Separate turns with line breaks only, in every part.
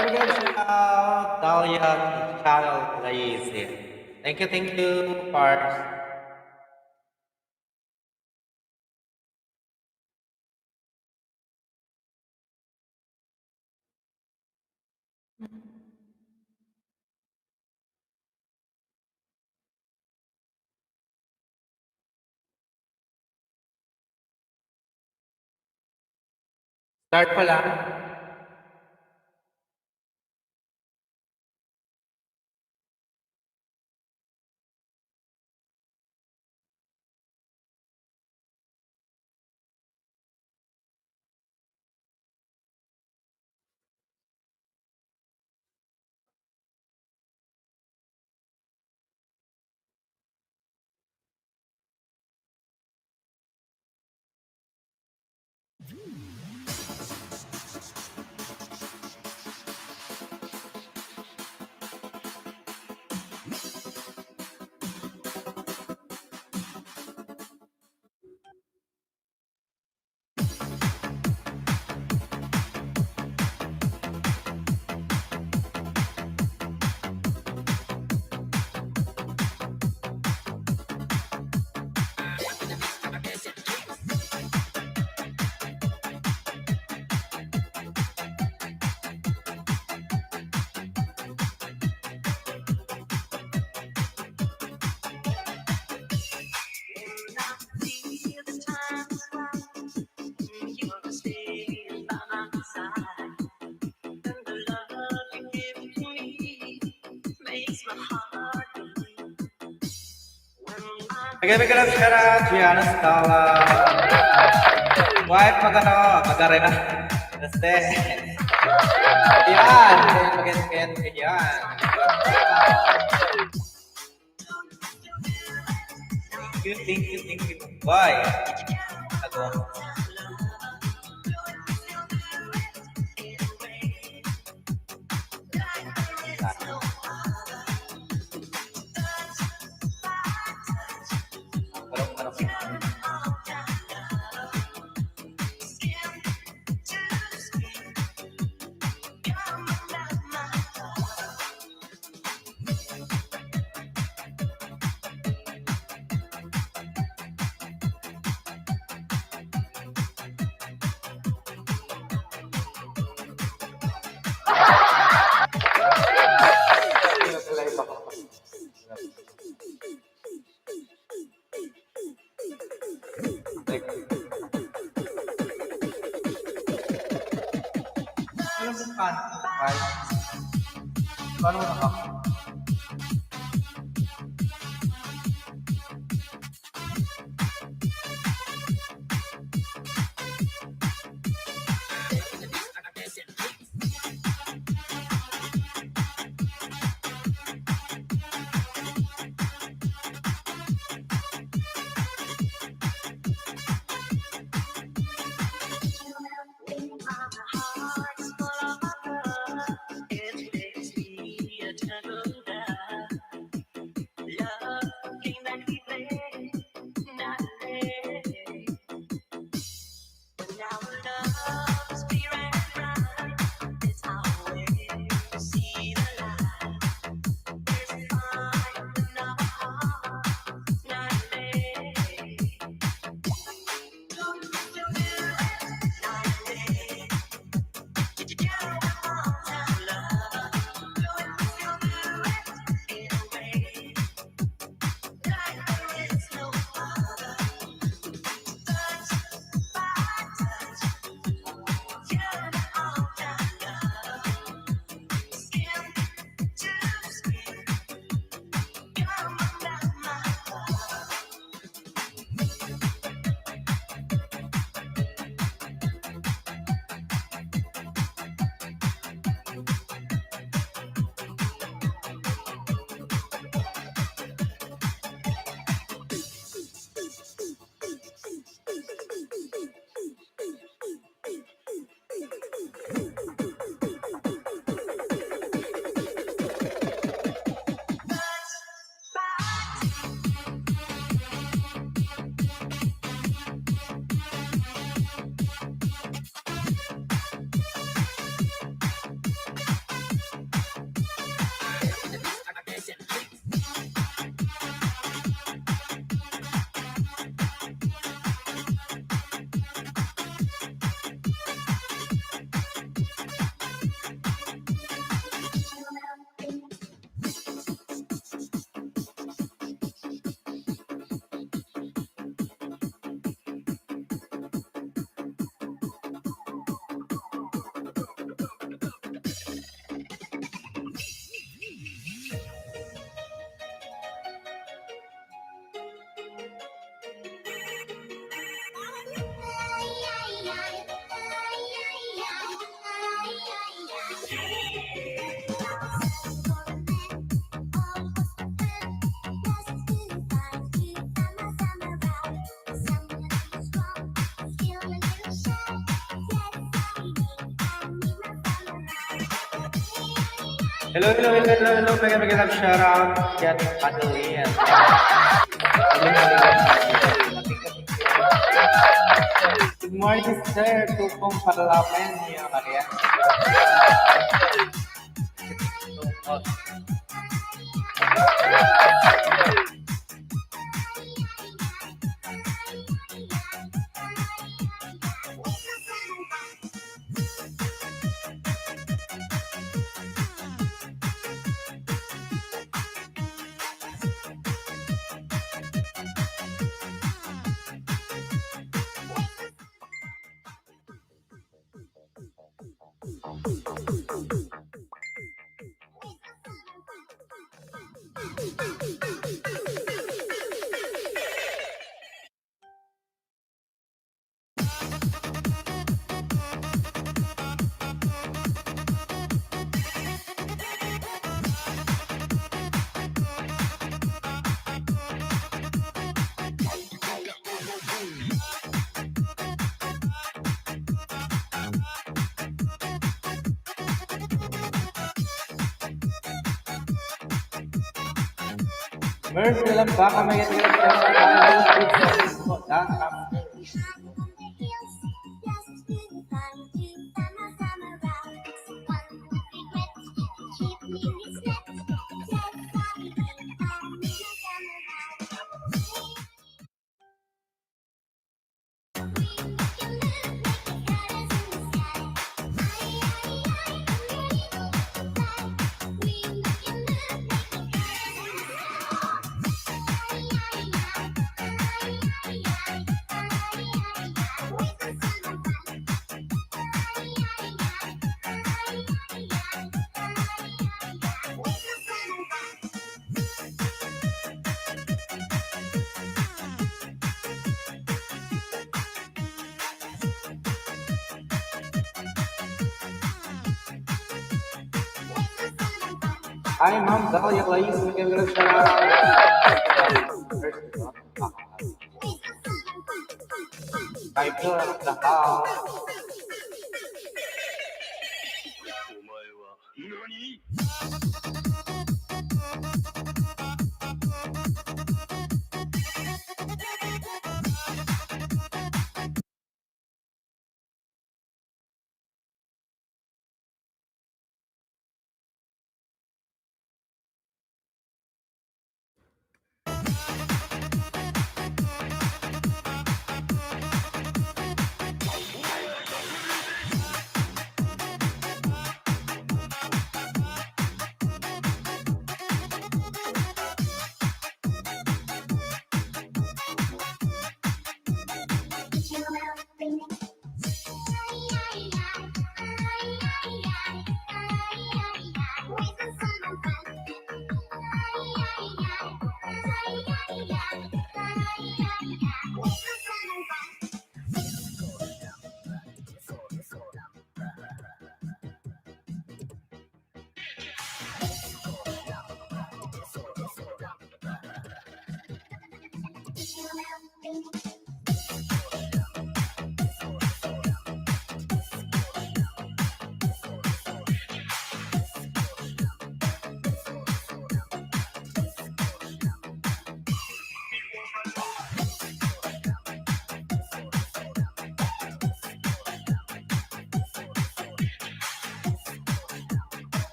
Again, shout out Dahlia channel please. Thank you, Parts. Start pa lang. Again, big love shout out Gianna Stala. Wife mag-arena. Este. Yan. Again. Yan. Thank you. Bye. Ako. Alam mo paano nakaka? Hello, hello, hello, hello, hello. Pag shout out. Get Adeline. Good morning, sir. Tukong parlamen niya, Maria. Merv, alam ba kami Hi, Mom. Dahlia Glaze. Give it a shout out. Title of the house.
お前は何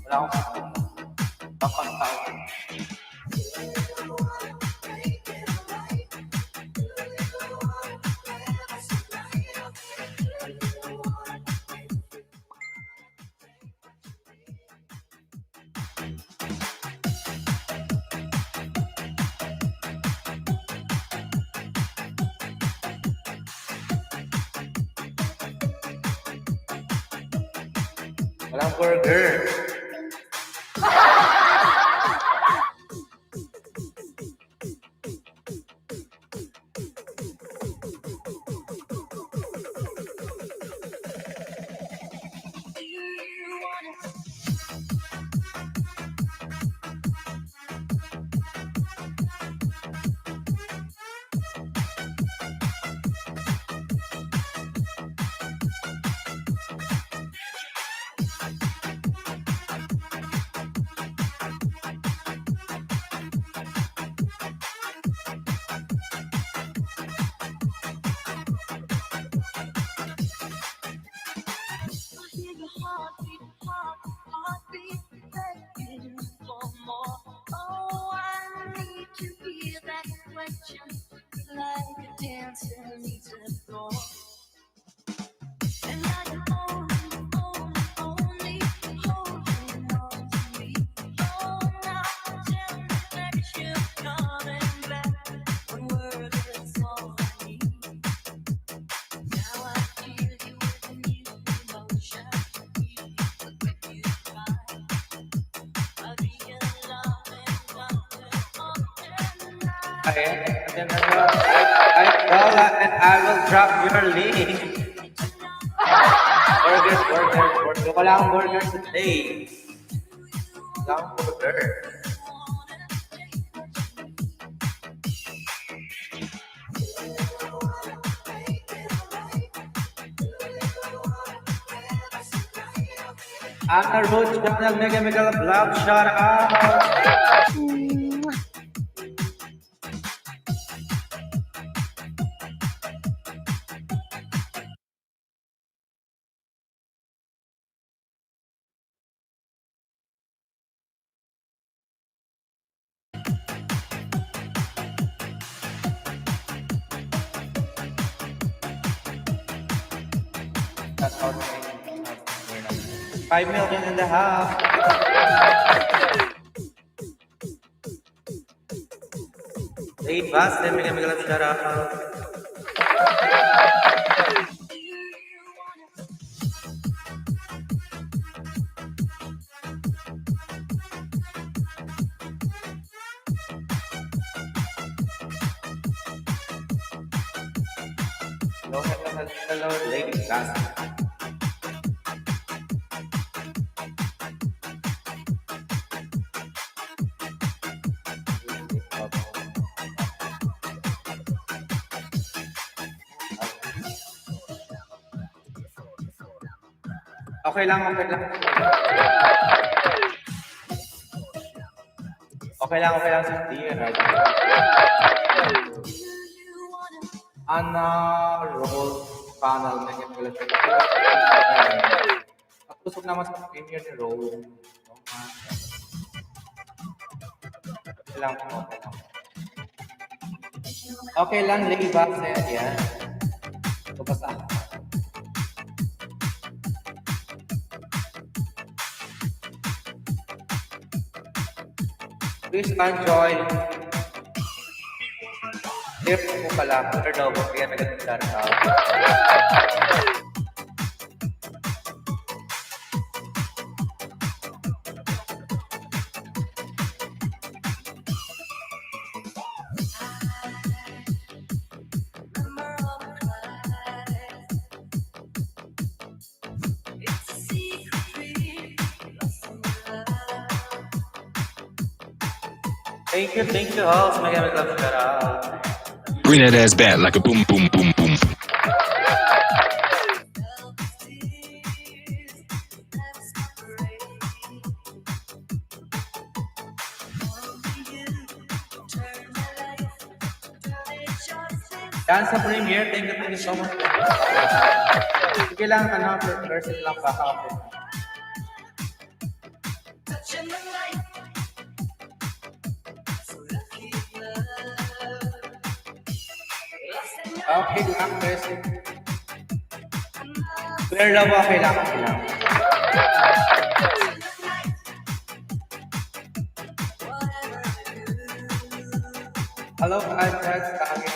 Wala akong 8 taon. Walang burger. Okay, and then I Paula, and I will drop your link. Burger. Wala akong burger today. Wala akong burger. Anna Roach channel, mega vlog, shout out. That's all. 5 million in the house. Eight bus, 10 million shout out. Hello, ladies. Okay lang. Okay lang sa tiyan. Anna Roll panel na niya pala siya. At usap naman sa premier ni Roll. Okay lang, lady box yan. Ito basta. Please enjoy. Tip ko pala, daw, kaya nagagandaan ako. Thank you, host. Mega love shout out.
Bring that ass back like a boom, boom, boom, boom.
Dan sa premiere, thank you so much. Sige lang, person lang baka ako. Okay lang, person. Clear lang, okay lang. Hello, Alfred, kami.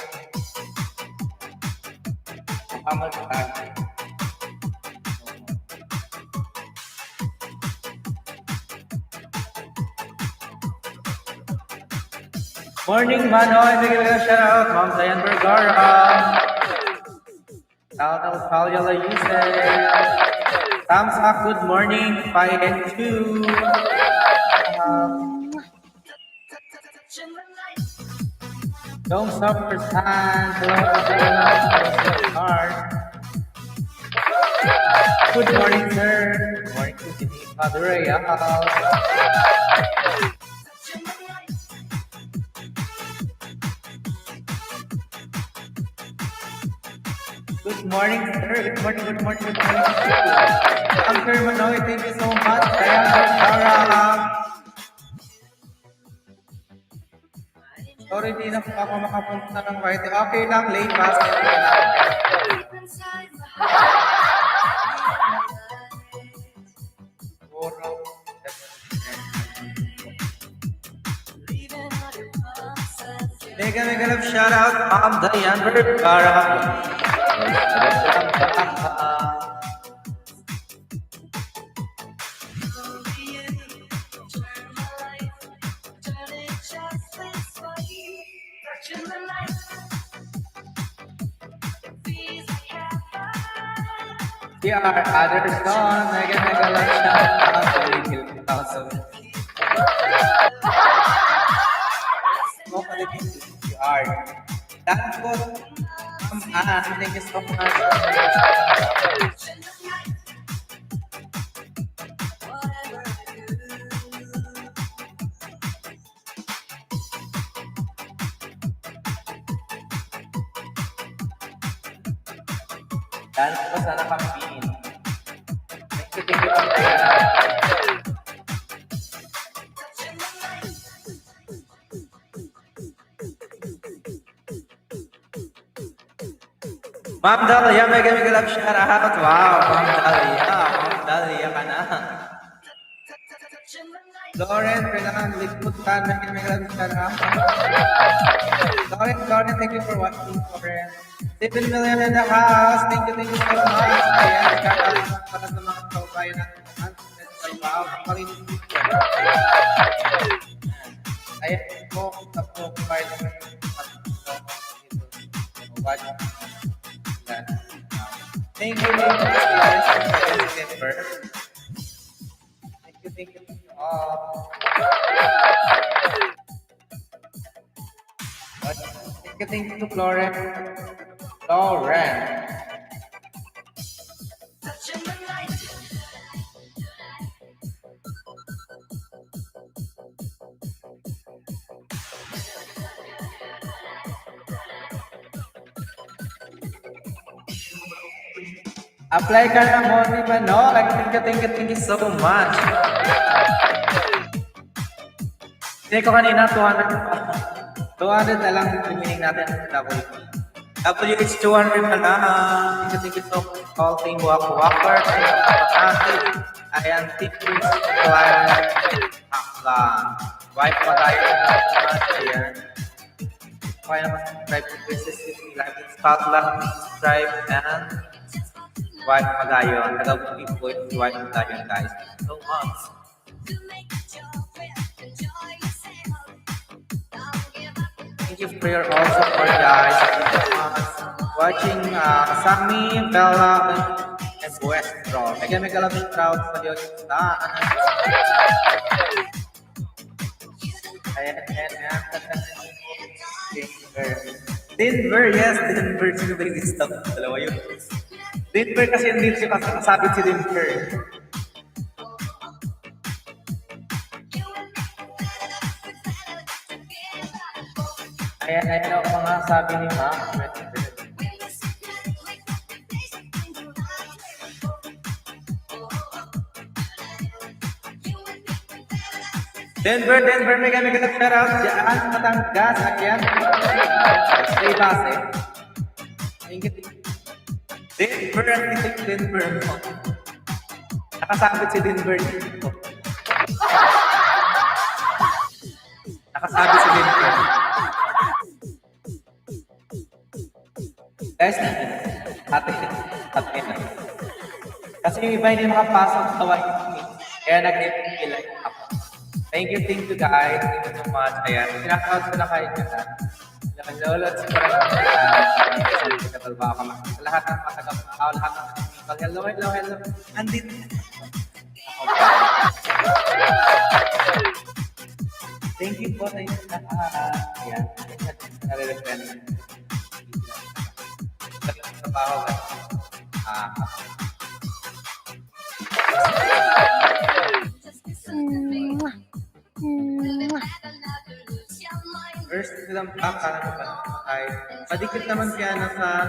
Muhammad Tag. Morning, Manoy. Bigyan ka shout out. Ma'am Diane Vergara. Shout out, Paula Yusef. Thumbs up, good morning. 5 and 2. Don't stop for time. Good morning, sir. Good morning to Sydney Paduraya. Good morning, sir. Good morning, good morning, good morning. Sir Manoy, thank you so much. Kaya, Sarah. Sorry, di na po ako makapunta ng white. Okay lang, late pass. Mega love shout out, Ma'am Diane Vergara. Here are other songs. Mega love shout out to Little Thousand. You are. That's good. Thank you so much. Dan ko sana kambingin. Thank you. Ma'am Dalia, mega love shout out. Wow, Ma'am Dalia ka na. Lauren, kailangan liputan. Mega love shout out. Lauren, thank you for watching, Lauren. 7 million in the house. Thank you so much. Ayan, shout out para sa mga kaubayan natin. Wow, nakalimutan. Ayan po, tapos kahit watch. Thank you, guys. Thank you all. Thank you to Lauren. Apply ka na mo, di ba? No? Thank you so much. Hindi ko kanina 200 na lang remaining natin sa WP. WH 200 na lang. Thank you so much. All team Walker. Ayan, tip please. Wife pa tayo. Ayan. Okay naman subscribe to Princess Live in Scotland. Subscribe and Wife Magayon. Tagabuti po yung Wife Magayon, guys. Thank you so much. Thank you for your all support, guys. Thank you so much. Watching Sammy, Bella, and Westro. Mega love shout out sa Diyos. Ayan. Denver, yes, Denver. Sino ba yung stop? Dalawa yun. Denver kasi hindi siya kasabit si Denver. Ayan ako mga sabi ni Ma. Denver, mega shout out dyan sa Batangas. Ayan. Stay base. Thank you. Denver. Nakasabit si Denver dito. Nakasabit si Denver. Guys, ate na. Kasi yung iba hindi makapasok sa white meat. Kaya nag-epilay ako. Thank you guys. Thank you so much. Ayan, pinaka-out ko na kayo dyan. Ang lolo at si Parang ba ako sa lahat ng matagaw, lahat ng people. Hello. Andito. Thank you po sa inyo lahat. Ayan, nare-reference. Trabaho ka. First silang para ay padikit naman kaya na sa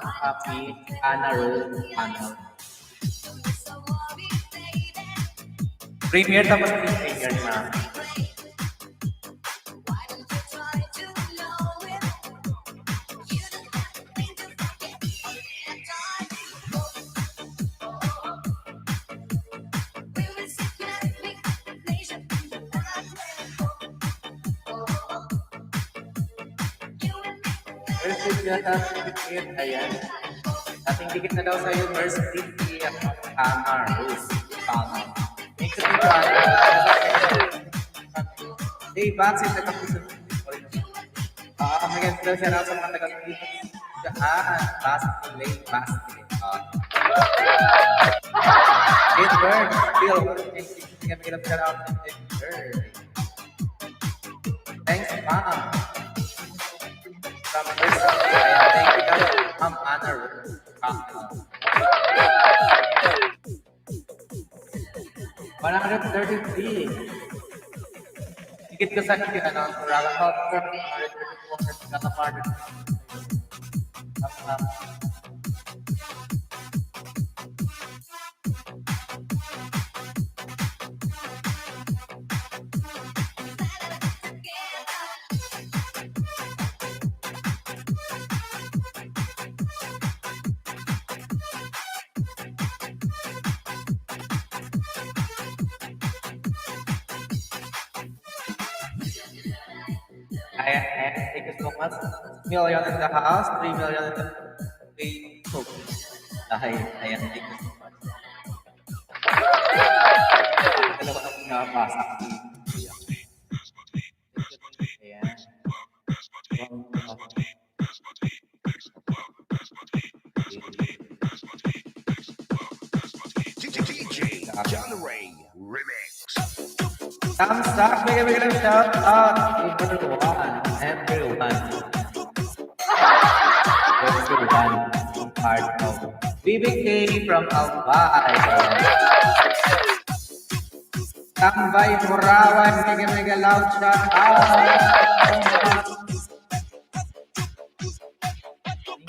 happy Anna Rose panel. Premier tapos premier na. Ayan. Ating dikit na daw sa iyo, Mercy Anna Rose panel. Thank you so much. Hey, vaccine na kapuso. Maganda daw siya sa mga taga-dito. Basket. It burns. Still. Tingnan shout out to it burns. Thanks, Mom. From Mercy. Thank you, Mom Anna Rose. 133. Dikit ko sa akin, Raga Health, 134, Katamardo. Thank you so much. Million in the house, 3 million in the Facebook. Ayan, thank you so much. Dalawa na pinapasa. Ayan.
DJ John Ray Remix.
Thumbs up, bigyan shout out everyone. Part of BBK from Albay. Tambay Murawan, mega loud shout out.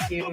Thank you.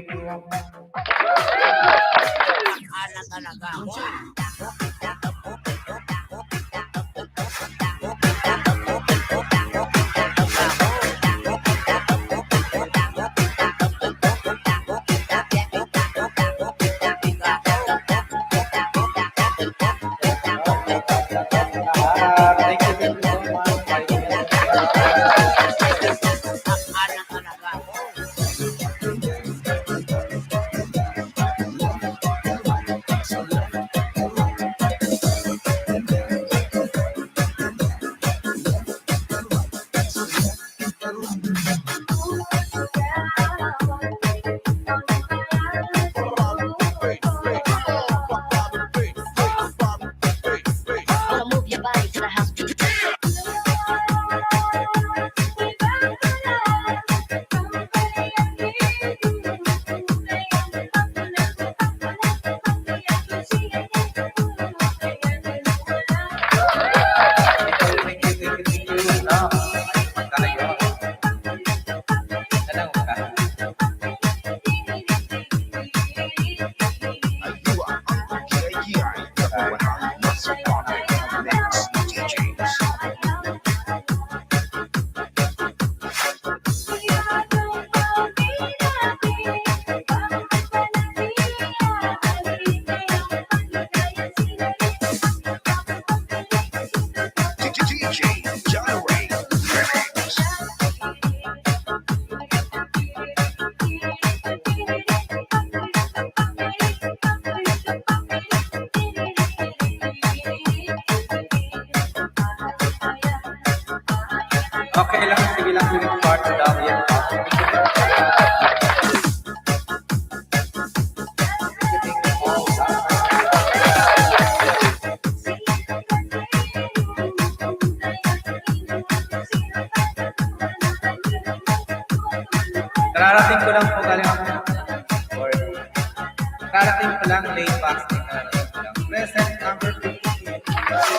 lang, late passing na lang. Present number 50.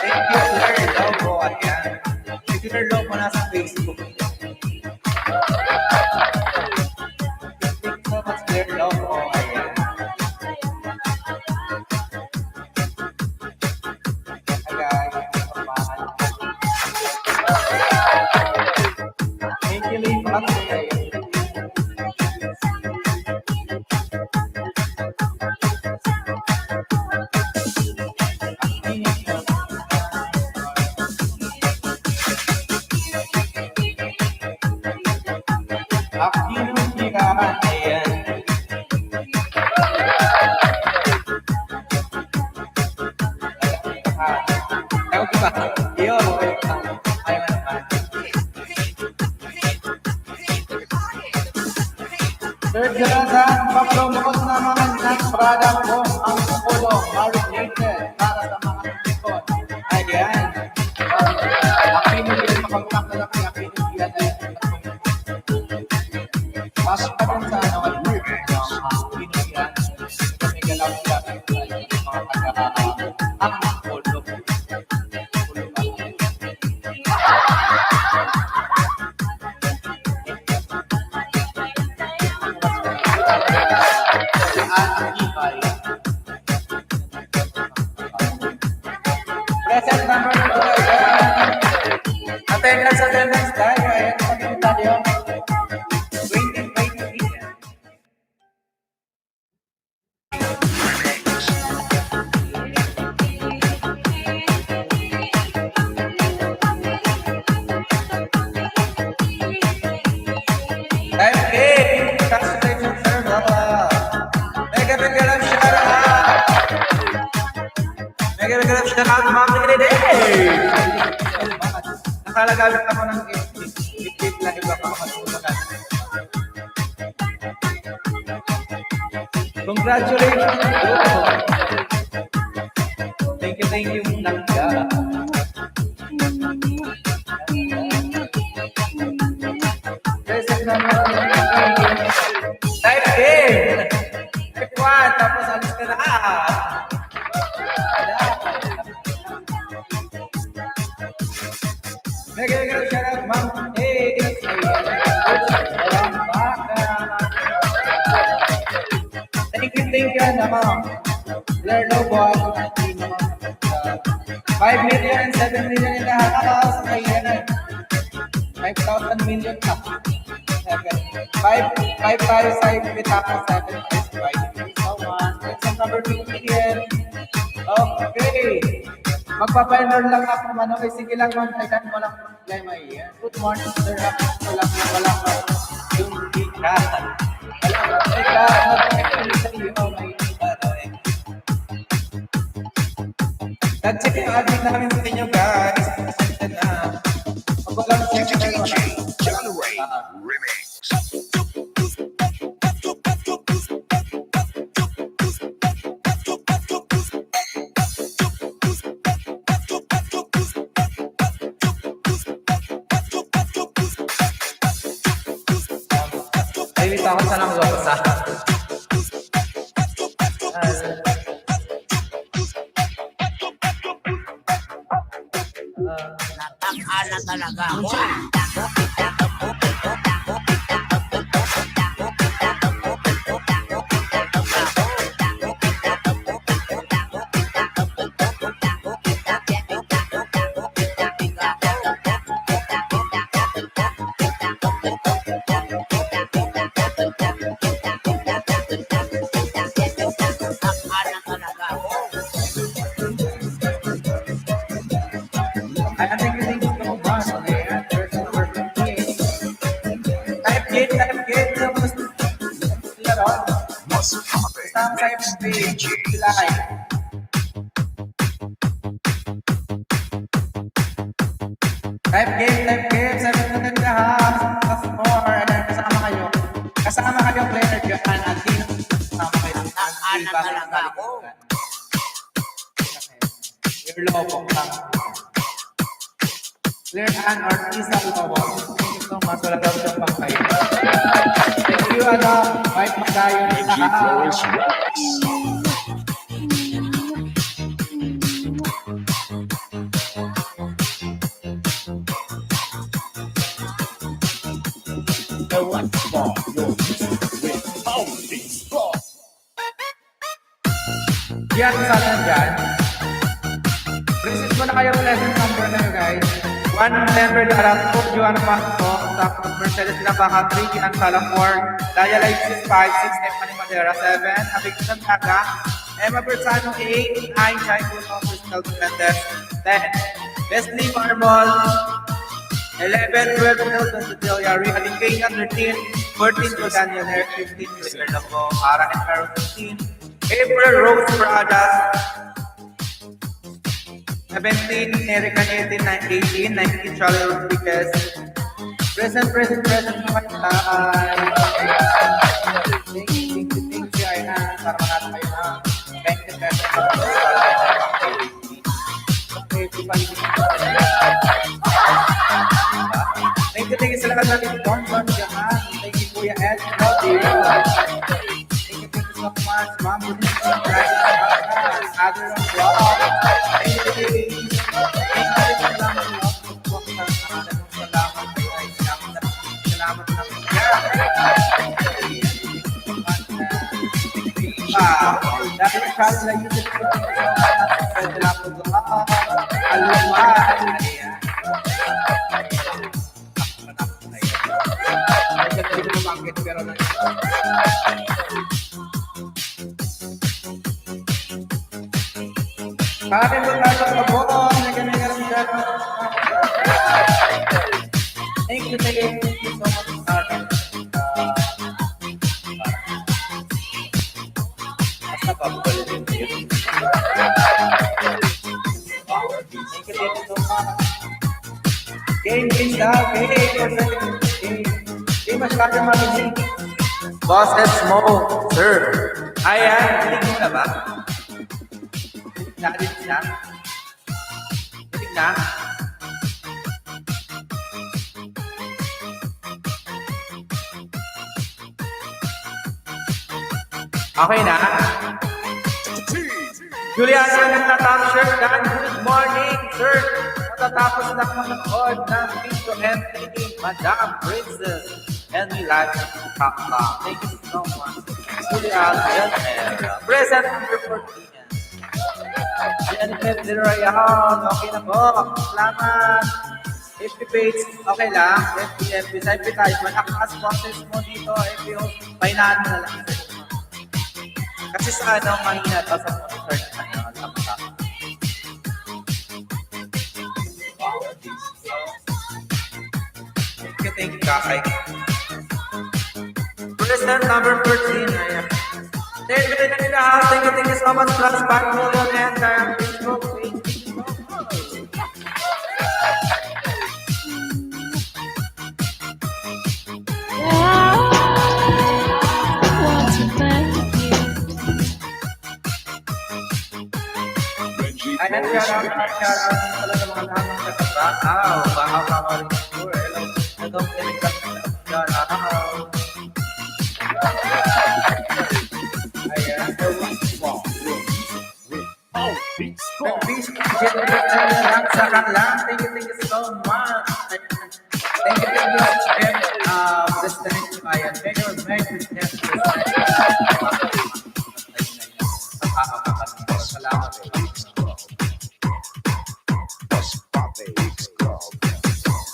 Thank you, Claire Lobo. Ayan. Si Claire Lobo nasa Facebook. Thank you so much, Claire Lobo. Ayan. Thank you, late passing. Aquino Tirahan, ayan. Ayaw ko ba? Iyo, ayaw naman. Third Jonathan, papromos na mga ng product ko ang Polo marinated para sa mga tikot. Ayan. Aquino Tirahan, makapagtak na lang kay Aquino Tirahan. Pasok ka dun sa ano, pinigyan. Kasi galaw siya mga polo. Present number 2. Attendance tayo. Ayan, pagkita tayo. 2023. Time game! Congratulations, sir. Mega love shout out! Mega love shout out, ma'am. Nakalagamit ako ng gift lang iba pa matulungan. Congratulations! Thank you, Nangga. Present naman. Type game! Type 1, tapos alis ka na. Mega shout out, ma'am. Hey! Thank you naman. Claire Lobo, 5 million and 7 million in the house. 5,000 million na. 5 tayo sa Pitaka 7. Thank you so much. That's number 50 here. Okay. Magpa-final lang ako man. Okay, sige lang man. Kailan mo lang problema yan. Good morning, sir. Wala ka. Yung ika. Wala ka. Mag-actually sa iyo. May ika daw eh. Nag-check yung ating namin sa inyo, guys. Pasensya na. Mag-walang check na yun.
John Ray Remix.
Ay, takot sa nang losa.
Natang-ana talaga ako.
I think you think so much. Okay, there's number 58. Type gate. Tapos, sila ron. Isang type page. Sila kayo. Type gate. Sabi ko na nila ha. Of course. Kasama kayo, player dyan. At sino? Kasama kayo.
Natang-ana talaga ako.
Your logo lang. Clear and Artisa Lobo. Thank you so much. Wala daw siyang pangkayo. Thank you, Mike Magayon.
Thank you, Flores Rex.
the right spot. Your with Holy Spot.
Yan sa atin dyan. Present mo na kayong lesson number na yun, guys. 1 member darat po, Joanna Pasto, tapos Mercedes Labaca, 3, Kinang Sala 4, Daya Light 5, 6, Stephanie Madera 7, Abig Santaga, Emma Bersano 8, 9, Chai Puno, Crystal Mendes 10, Leslie Marmol 11, 12, Nelson Cecilia, Rihaling Kaya 13, 14 to Daniel Herc 15, Mr. Lamo, Ara and Carol 15, April Rose Pradas 17, Erica 18, 18, 19, Charlie Rodriguez. Present naman tayo. Thank you, Aina. Para manalo kayo ng 20 pesos. Thank you sa lahat natin. Don Jaman. Thank you, Kuya Ed. Thank you so much. Ma'am, Other on vlog. Dahil kaya na yun pwede lang po aluman. Pero na Karin mo tayo sa buong naganagarang dyan. Thank you so much, Karin. Nasa babal din yun. Thank you so much. Game daw. Game masyado maraming. Boss Esmo, sir. Ayan, hindi mo na ba? Natin siya. Titig na. Okay na. Juliana, nagtatang shirt dan. Good morning, sir. Matatapos na manood ng Tito MTV, Madam Princess. And we like to talk about. Thank you so much. Juliana, present number 14. Jennifer De Royal, okay na po. Salamat. FB page, okay lang. FB, side by side. Malakas bosses mo dito. FB host, pahinaan mo na lang. Kasi sa ano, mahina ito sa search na yun. Thank you, Kakay. Present number 14. Ayan. Thank you so much. Plus 5 million and Facebook page. Ayan, shout out talaga mga tamang kataba. Bahaw ka mo rin sure. Hello, shout out. Ayan. Peace, lang sa kanlang. Thank you so much. Thank you, President Bayan. Thank you, President. Salamat.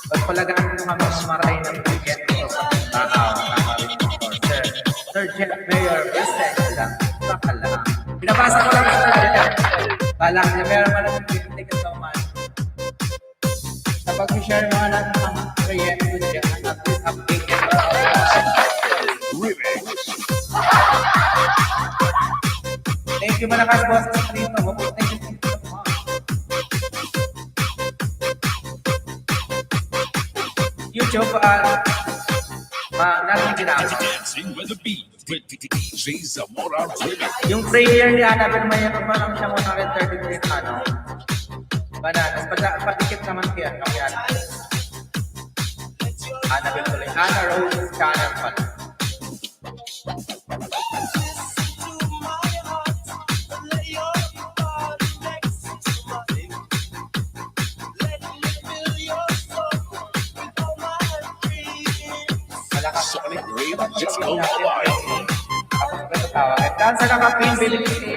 Pagpalagaan mo kami sa maray ng bigyan ito sa tao. Sir Jeff Mayor, President lang. Pakala. Binabasa ko lang Sir Jeff. Balak niya, pero maraming thank you so much. Sa pag-share mo lang ang proyekto niya at update niya. Thank you, malakas boss. Thank you so much. YouTube, natin ginagawa.
Dancing with the beat. DJ Zamora Remix.
Yung prayer ni Annabelle mayroon pa lang siyang 130 minutes bananas. Patikip naman kaya Annabelle tuloy. Anna Rose channel pala. Malakas. Tapos ba ito tawag? Dancer na kapin, Bilibili.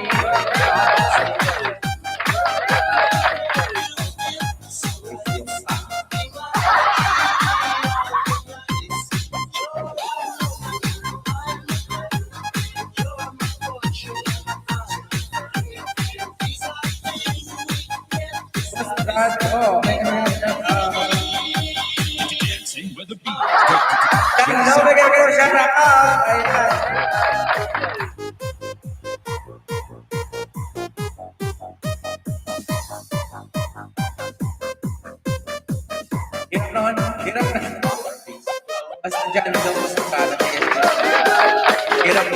Oh, may
Dancing with the beat.
hello, may shout out. Ayan. Hirap naman, hirap na. Basta dyan daw mo sa kalat. Hirap.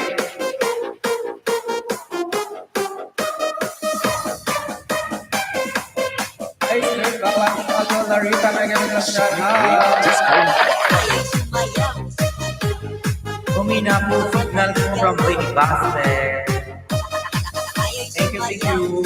Ay, sir, bawat ako, Larita, may ganun na shout out. Humina po signal po from Big Basket. Thank you, thank you.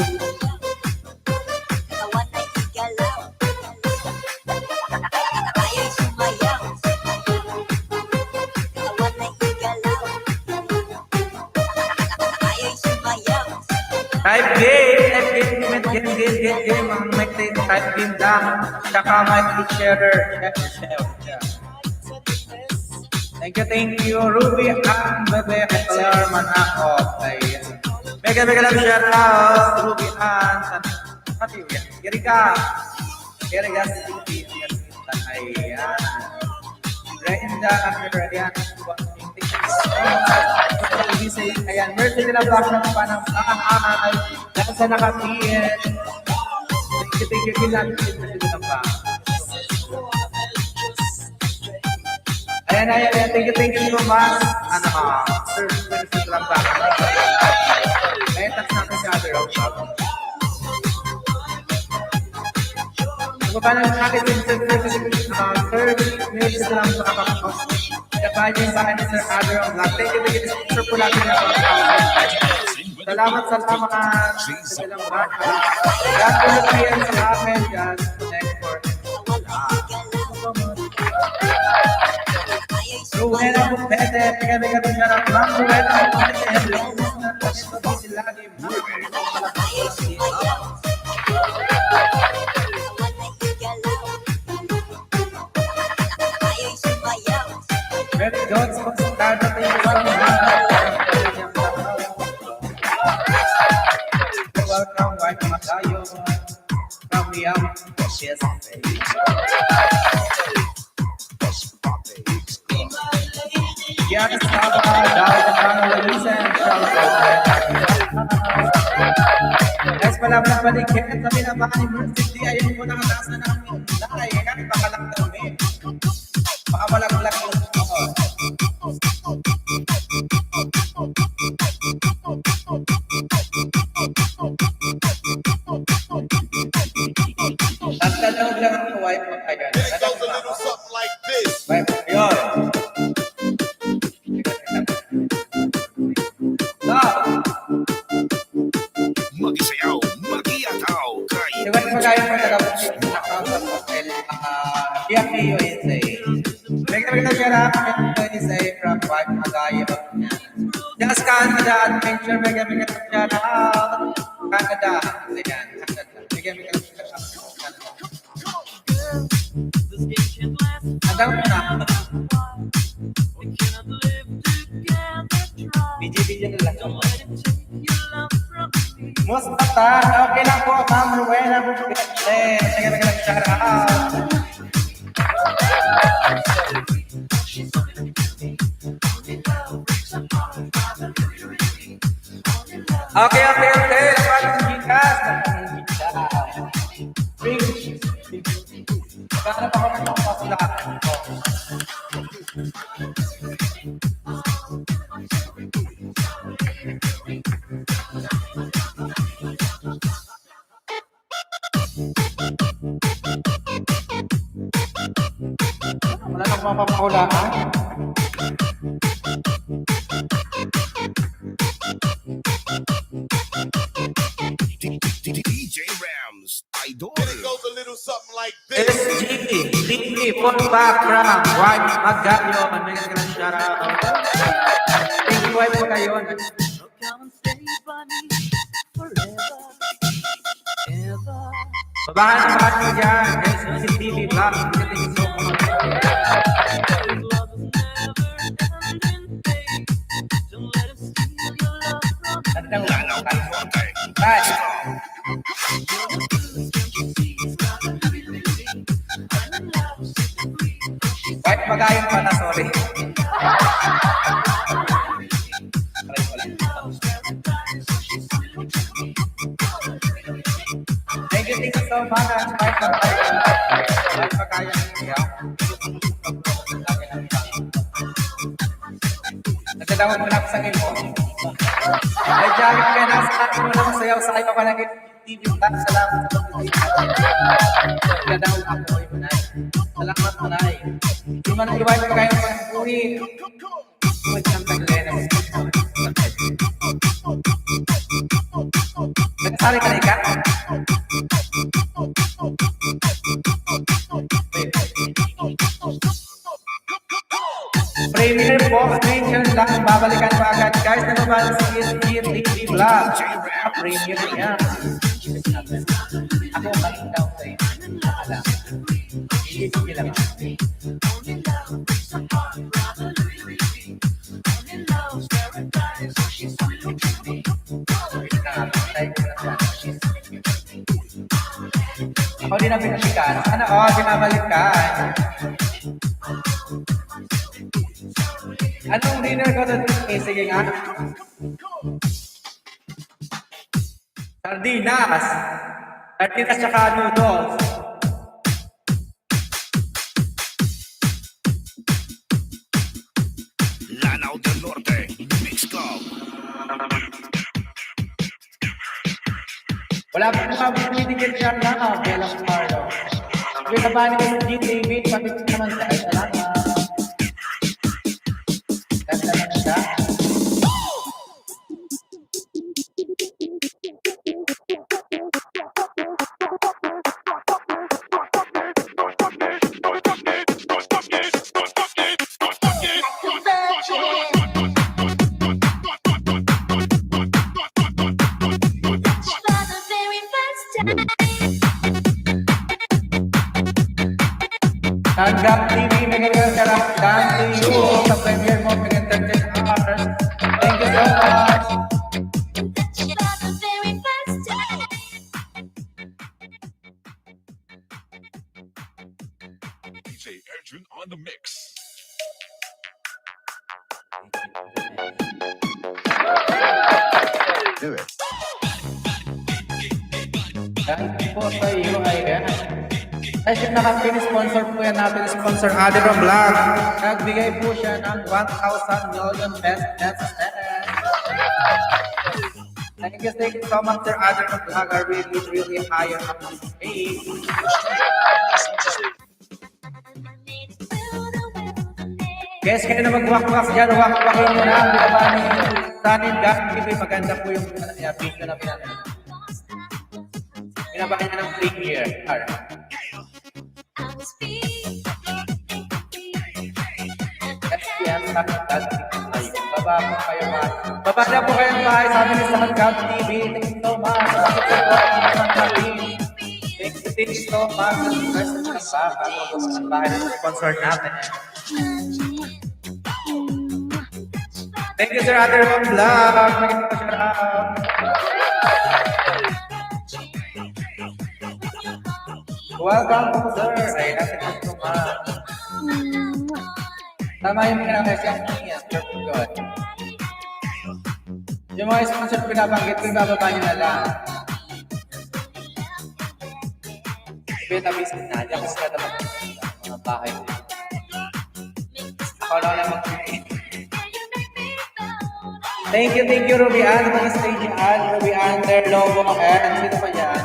Type game, ang may type game lang. Tsaka may sharer. Thank you, Ruby and Bebe Color Manakot. Ayan. Mega lang shout out, Ruby and Pati yan. Erika City. Ayan. Brenda Amir, ayan. Ayan, mercy nila back ng panang nasa nakatiyan. Thank you, mercy nila back. Ayan, thank you so much. Sir, mercy nila back. Ayan, tax natin si Other of Shop. Kung paano natin sir, mercy nila back. Kapagin sa akin ni Sir Other of Shop. Thank you, sir, po natin na salamat sa mga silang baka. God bless you sa amin. God connect for Ruhena Bukete, pigay-bigay ng garap lang. Ruhena Bukete, hello. Ito ba sila ni Very good. Start na tayo sa welcome, wife Magayo. From the yes, yes, guys, palabang balikit. Sabi na baka ni Mercy, ayaw ko nakataas na namin. Dahil, kahit pakalak kami. Baka malak-lak lang ako. Tatawag lang ako, wife mo kayo.
It goes a little something like this.
Wife mo, yun.
Mag-isayaw, mag-iyataw, kay
Si wife mo kayo mo taga-usip na kausap ko. PFP USA. Bigla siya na USA from wife Magayo. Just Canada Adventure. Bigla siya na Canada. Ayan, Canada. Bigla siya na Canada. Hanggang na. BGB na lang. Mustafa, okay lang po, Ma'am Rowena Bukete. Sige, shout out. Okay. Dapat ang gikas. Kaya pa ako ng pasulakan ko. Wala nang mapapakulaan.
DJ Rams, Idol.
It goes a little something like this.
SG, Dini, Paul Bakram, White Magayo, and make a shout out. Magayon. Babahan ang bahan nyo dyan. CCTV Vlog. Thank you so much. Guys. White Magayon pala, sorry. Thank you so much. White Magayon. White Magayon. Nagdadawag mo na ako sa game mo. Ay, Jared ka na. Sa akin mo na masayaw sa kayo ka ng TV. Salamat sa pag-ibig. Nagdadawag ako. Salamat mo na eh. Di man ang iwain pa kayo ng buhi. Nagsari ka na ika? Premier po, Stranger lang. Babalikan pa agad. Guys, naman sa TV Vlog. Premier yan. Ako maling daw sa'yo. Alam. Hindi lang ako. Ako din ang pinasikan. Sana, binabalikan. Anong dinner ko doon? Sige nga. Sardinas. Sardinas tsaka noodles.
Lanao del Norte, Mix Club.
Wala pa mga binigyan siya na Belang Carlo. Pinabani ko sa GTV, pati naman sa ay salamat. Ganda na siya. Tanggap TV, magandang karapatan to you sa premiere mo, magandang 10 hours. Thank you so much.
DJ Erjun on the mix.
Do it.
Thank you po sa iyo, ayan. Ay, siya nakapin-sponsor po yan natin, sponsor Adero Vlog. Nagbigay po siya ng 1,000 million pesos. Thank you so much, Sir Adero Vlog. I really high on this page. Guys, kayo na mag-walk-walk dyan. Walk-walkin nyo na. Binaba ni Sanin Gap TV. Maganda po yung video na pinanay. Binaba niya ng premiere. SPM Capital TV. Baba po kayo ba? Baba na po kayong bahay. Sabi ni Sanin Gap TV. Thank you so much. Thank you so much. Ang bahay ng sponsor natin. Thank you, Sir Adero Vlog. Magandang pa-shout out. Welcome po, sir. Ay, natin ang tumahan. Tama yung pinaka-message niya. Perfect God. Yung mga sponsor pinabanggit ko, ibababa nyo na lang. Beta-based na. Diyan kasi kada mga bahay. Ako lang mag-create. Thank you, Ruby Ann. Mga stage Ann, Ruby Ann, their logo, and sino pa yan?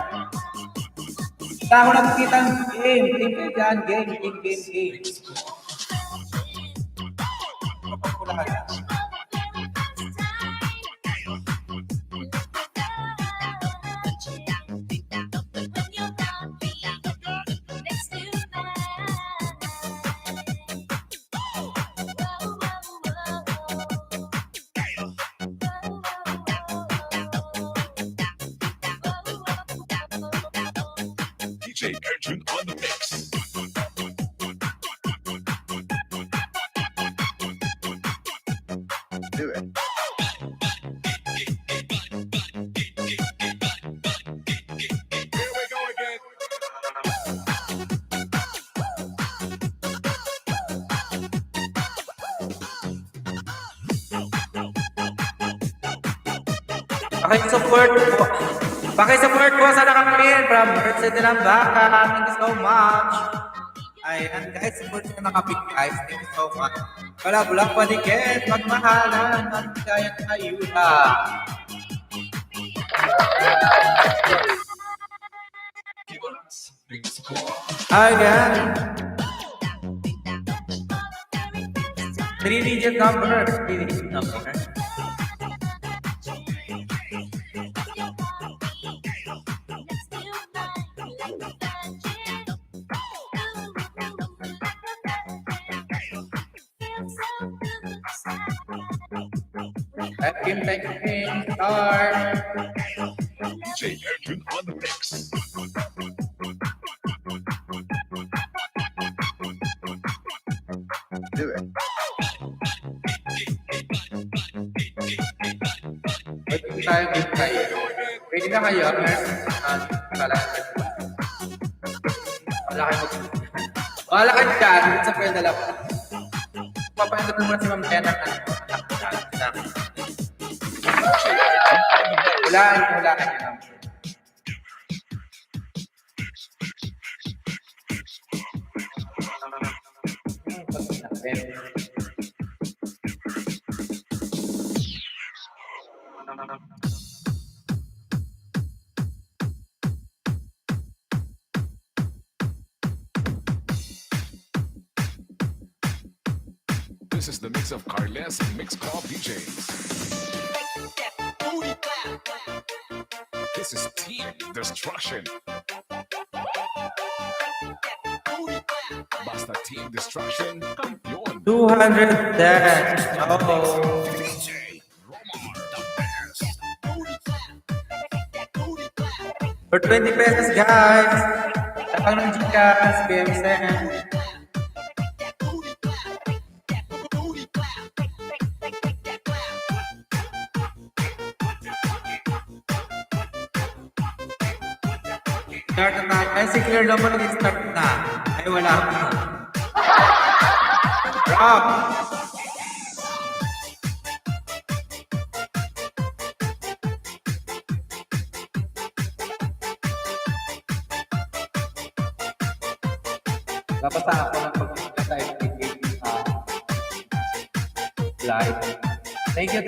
Sa ako nakikita ng game. Team yan, game.
DJ Erjun on the mix.
Do it.
Here we go again.
Pakisupport po. Pakisupport po sa nakapin from Merced de Lambaca. Thank you so much. Ayan guys, support sa nakapin guys. Thank you so much. Wala bulang paligid, magmahalan, at kayang ayuda. Ayan. 3-digit number. 3-digit number. Thank you, star.
DJ Erjun on the mix.
Do it. Pwede tayo give kayo. Pwede na kayo. Wala kayo dyan. Sa pwede lang. Papayagod mo muna si Ma'am Ena. Hulaan nyo.
This is the mix of Carles and Mix Club DJs. This is Team Destruction. Basta Team Destruction, campeón.
210. Oh. For 20 pesos guys. Tapang ng Gcash, PMSN. Start na tayo. Ay, si Claire naman nag-start na. Ay, wala pa. Rob! Napasa ako ng pag-click tayo live. Thank you,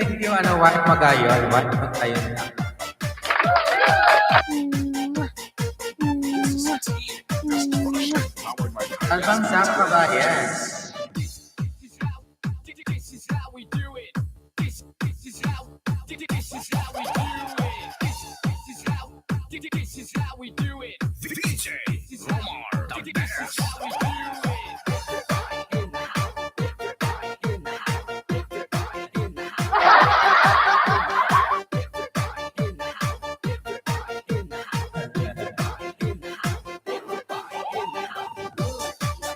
White Magayon. White Magayon na. Albang Sak Pagayan.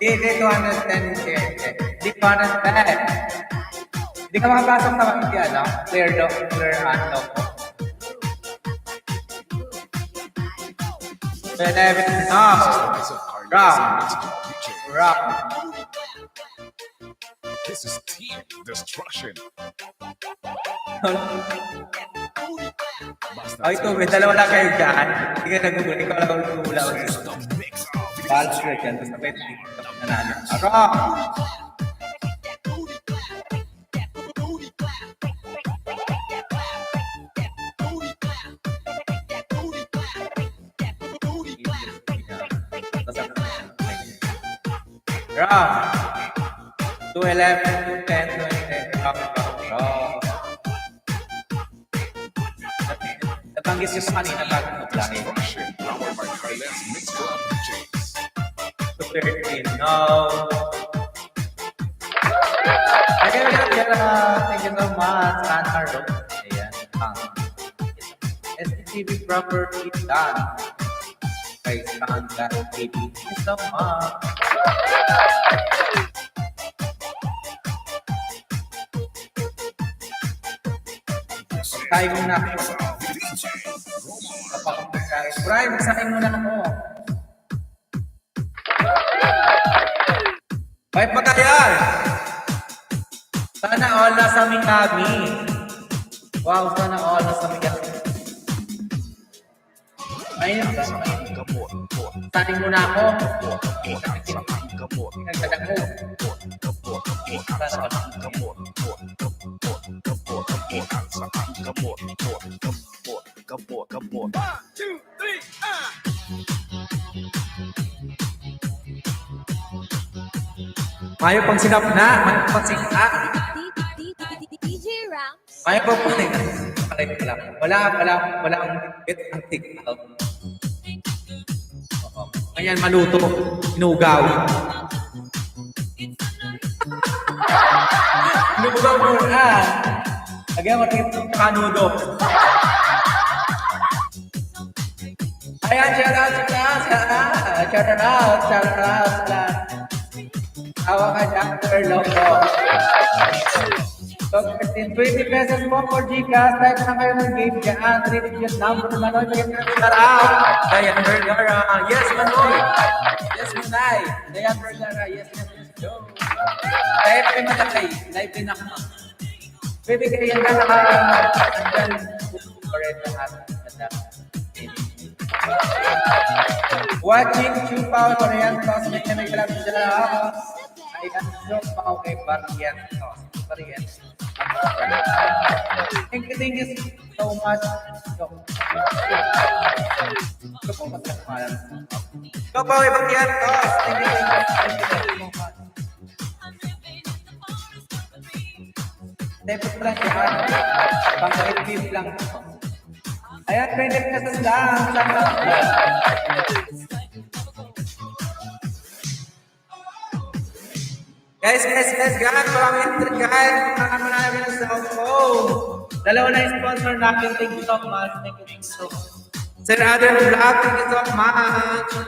Hindi 210 Hindi 210. Hindi ka makapasok sa mga ano? Clear ano po. 11. Rock.
This is Team Destruction.
Oh, ito, may dalawa lang kayo dyan. Hindi ka nagugula. Ikaw lang nagugula. Balance ka dyan. Basta pwede. Nanalo. Rock! Rock! 211, 210, 210. Rock. Natanggis ko sa kanina bago mag-live.
Destruction, powered by Carles Mix Club DJs.
13. No. Thank you so much. Anaro. Ayan. STV property done. kay Sandra TV. Thank you so much. Tayo muna ako. Brian, magsakin muna ako. Ay, pagkayal! Sana all nasa aming kami. Wow, sana all nasa aming kami. Ayun, sanin muna ako. Nagdadag mo. Sana all. Mayo pang sinap na. Mayo pang sinap.
DJ Rams.
Mayo pang sinap. Wala ang bit ang TikTok. Ganyan maluto. Inugaw. Inugaw mo na. Lagyan mo TikTok kanudo. Ayan, shout out. Awa ka Dr. Loco. So, 20 pesos po for Gcash. Type na kayo ng game dyan. 3-digit number na Manoy. Shout out. Dayan Vergara. Yes, Manoy. Yes, Manay. Dayan Vergara. Yes, go. Type kayo matay. Live din ako. Bibigay yan ka naka-andyan. Correct lahat. Watching Chupaw Korean Cosmic na may kalap sila. Ayan, Chupaw kay Barian Cosmic. Barian. Thank you so much. Chupaw kay Barian Cosmic. Thank you so much. Depot lang yan. Pang-review lang ito. Ayan, 20 pesos lang. Guys. Maraming interest, guys. Marami ng cellphone. Dalawa na yung sponsor natin. Thank you so much. Sir Adam Vlog, thank you so much.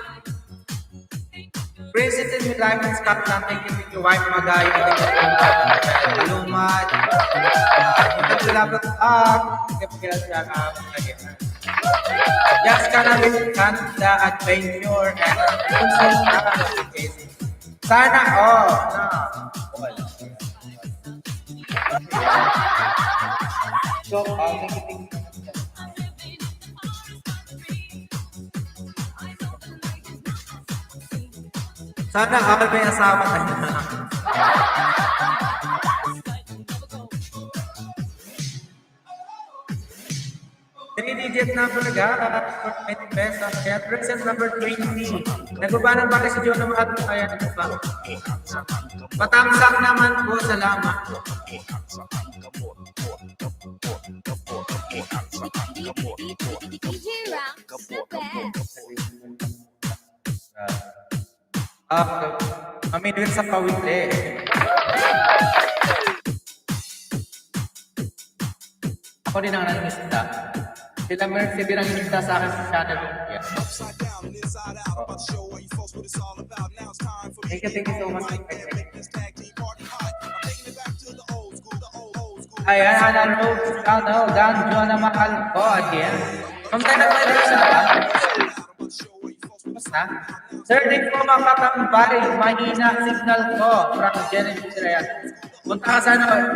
Princess in Life in Scotland, thank you. Wife Magayo, thank you so much. Salamat up. Just Canada Adventure and sana all so sana all may asawa tayo. 3-digit number guys, 20 pesos. Kaya present number 20. Nagbaba ng bakit si John naman at kaya nagbaba. Patamsak naman po, salamat.
DJ Rams, the best.
Mamidwin sa pawili. Ako din ang nangisda. Sila Mercy birang inista sa akin sa channel. Yes. Thank you so much. Ayan, Ana Rose, Dan John na mahal ko again. Kung tayo nag-live sa ba? Basta? Sir, di ko makatambay. Mahina signal ko. From Genesis Ryan. Punta ka sana,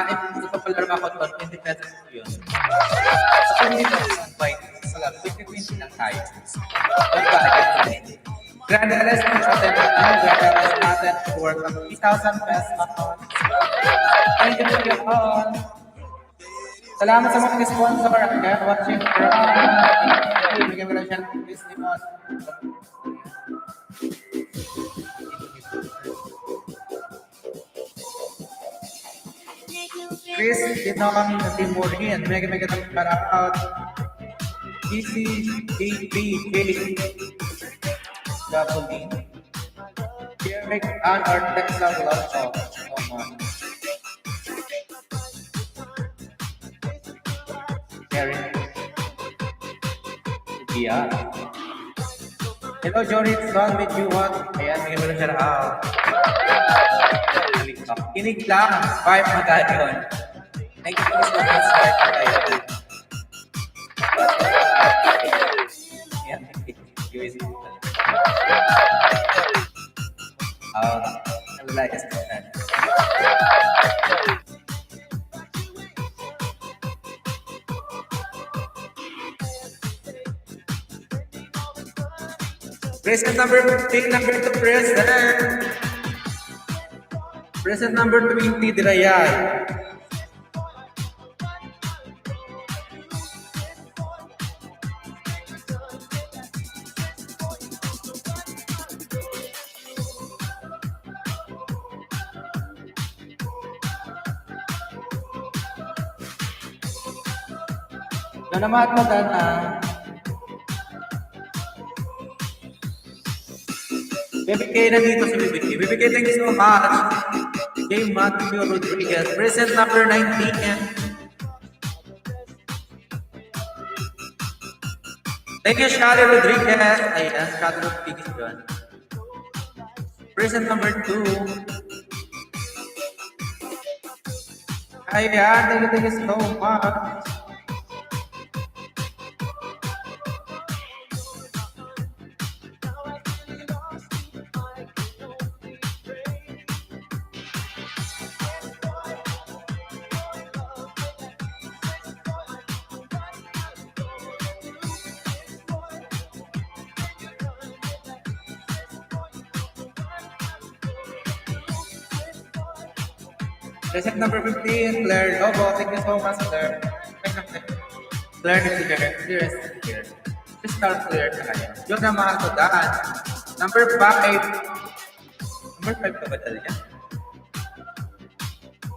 ito pa palaro ako to, 20 pesos yun. Sa hindi ko invite, sa 20-20 lang tayo. Grande Ales natin, Grande Ales natin worth of 3,000 pesos. Thank you all. Salamat sa mga sponsor. Kaya watching from bigyan mo lang siya ng Christmas. Chris, dito kami sa Timurin. Mega para out. DCDBK. Double D. Derek and our Texas Lotto. Derek. Yeah. Hello, Joritson, with you what? Ayan, bigyan mo lang shout out. Kinig lang, 5 Magayon. Thank you so much, 5 Magayon. Ayan, US. Nalalagay sa kanan. Present number 15, number 2 present. Present number 20, Dirayay. Nanamat mo na. BBK na dito si BBK. BBK, thank you so much. J. Matthew Rodriguez. Present number 19. Thank you, Shari Rodriguez. Ayan, Shari Rodriguez dyan. Present number 2. Ayan, thank you so much. Present number 15, Claire Lobo. Thank you so much, Claire. Claire is here. Claire is here. Crystal Claire tayo. Yung na mahal ko daan. Number 5. Number 5 ka ba talaga?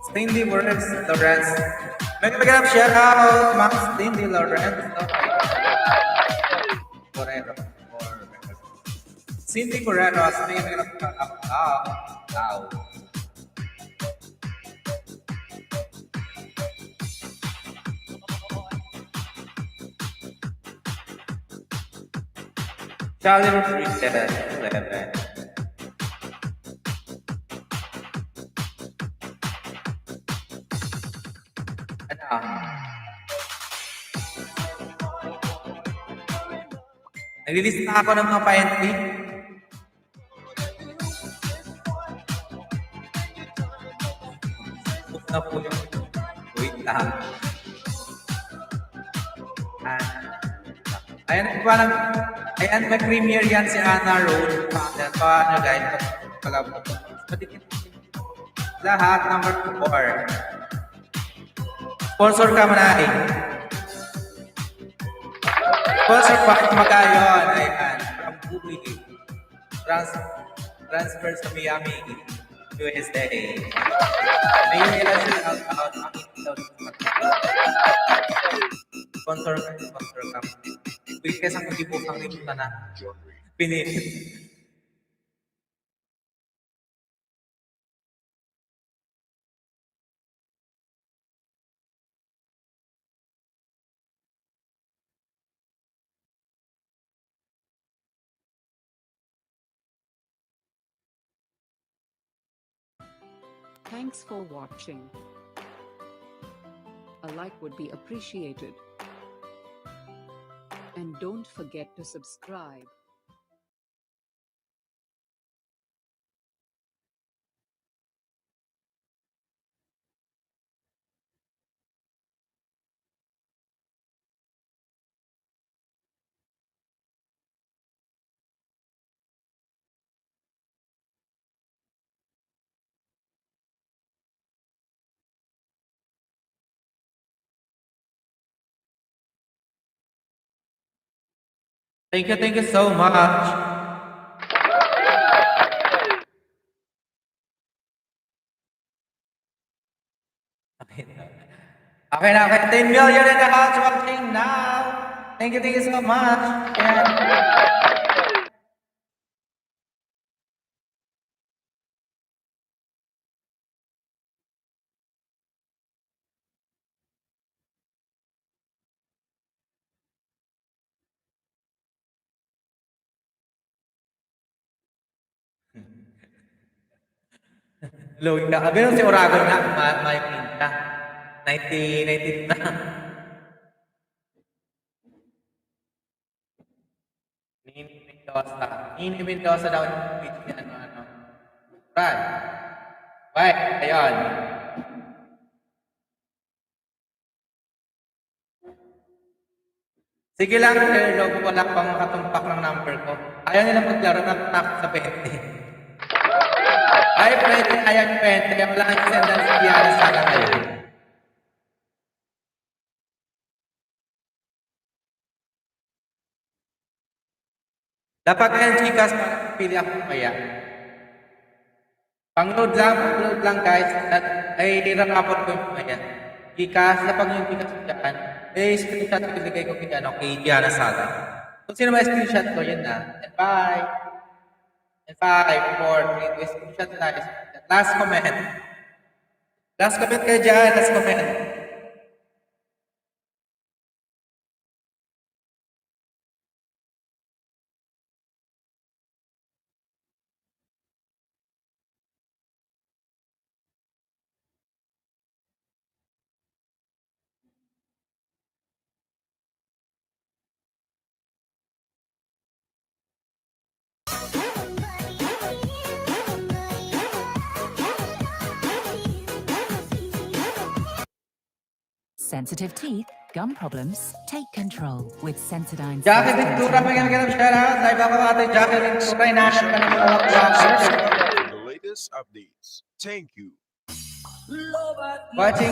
Cindy Lawrence. Mag-up shout out, Max Cindy Lawrence. Okay. Moreno. Cindy Moreno. May mag-up shout out. Charlie Rodriguez, 11. Ano? Nag-release na ako ng mga pa-entry. Book na po yung... Wait lang. Ayan po lang. Ayan, mag-premiere yan si Anna Road. Paano guys? Palabot. Lahat, number 4. Sponsor ka muna eh. Sponsor pa Magayon. Ayan, from Bubi. Transfer sa Miami, USA. May nila sila out. Sponsor ka. Bigay ka sa mag-ibok ang liputan na pinili.
Thanks for watching. A like would be appreciated. And don't forget to subscribe.
Thank you so much. Okay na, 10 million in the house watching now. Thank you so much. Yeah. Hello, ka. Ganun si Oragon na, may pinta. 90 na. Nini Mendoza daw yung page niya, ano. Brad. Right, ayun. Sige lang, Erlo, kung wala pang katumpak ng number ko. Ayaw nila maglaro ng tap sa 20. Ay, pwede, ayaw yung 20. Kaya wala kang sendan si Diana sana kayo. Dapat kayo Gcash para pili ako kaya. Pang-load lang guys. Ay, nirapapot ko yung kaya. Gcash, napag yung Gcash dyan. Screenshot ko ilagay ko kay Diana Sala. Kung sino may screenshot ko, yun na. And bye. And 5, 4, 3, screenshot na. Last comment. Last comment kayo dyan. Last comment.
Sensitive teeth, gum problems, take control with Sensodyne.
Jackie Ventura, may ganap shoutout. Live ako ate Jackie Ventura. Inahanap ka ng mga vloggers.
The latest updates. Thank you.
Watching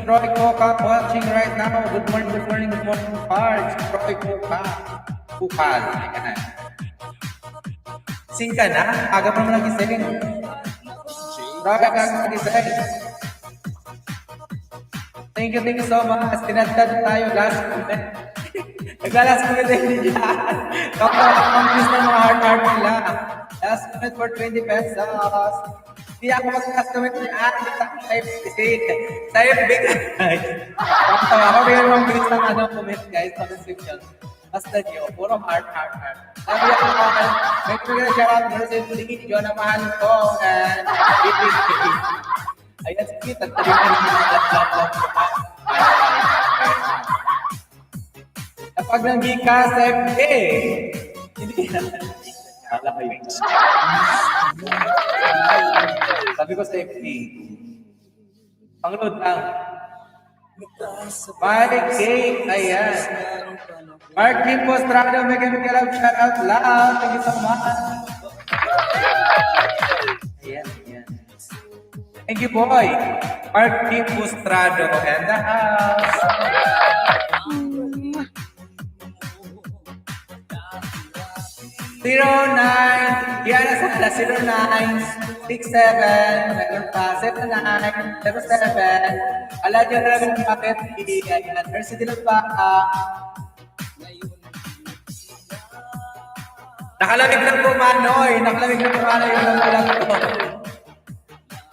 Troy Coca, watching right now. Good morning, cards. Troy Coca. Kukal. Sing ka na? Aga pa naman nagising. Troy, aga nagising. Thank you so much. Tinadtad tayo last comment. Nagla-last comment tayo dyan. Complete na mga hard nila. Last comment for 20 pesos. Hindi ako mag-last comment dyan. Hindi ako sa FB. Sa FB guys. Tawa ko. Bigyan mo ang bilis ng comment guys. Sa description. Basta nyo. Puro hard. Sabi ako naman. May pagkakita siya ako. Pero sa video na mahal ko. And ayan, sige, tatalim ka rin kapag nang Gcash sa FB, hindi ka alam ko yun. Sabi ko sa FB, pang-load lang. Mike K, ayan. Mark Kim Postrado, mega love, shout out loud. Thank you so much. Ayan. Thank you, boy. Mark Kim Postrado and the house. Diana Sala, 0967, meron pa, 7977, ala dyan na lang yung packet, ayan, Mercy Dilabaka. Nakalamig lang po, Manoy, nakalamig lang po, Manoy, yung lang ko.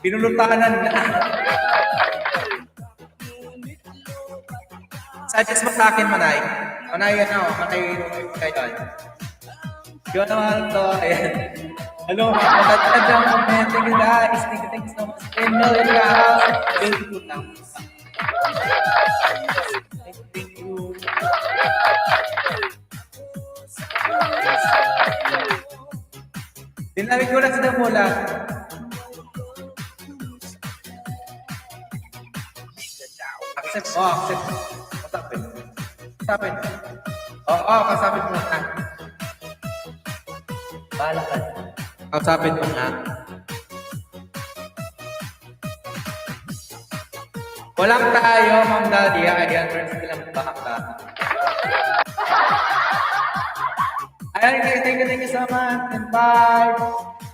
Pinulutanan na. Suggest mo sa akin, Manay. Manay, kayo. Yun naman to. Ayan. Hello, matagtad ang comment. Thank you guys. Thank you so much. And no, yun na. Thank you na. Thank you. Dinamig ko na sa damula. Accept. Accept. Kasapin. Kasapin mo na. Bahala ka. Kasapin mo na. Walang tayo, Ma'am Nadia. Ayan, friends, bilang baka. Ayan, thank you so much. And 5,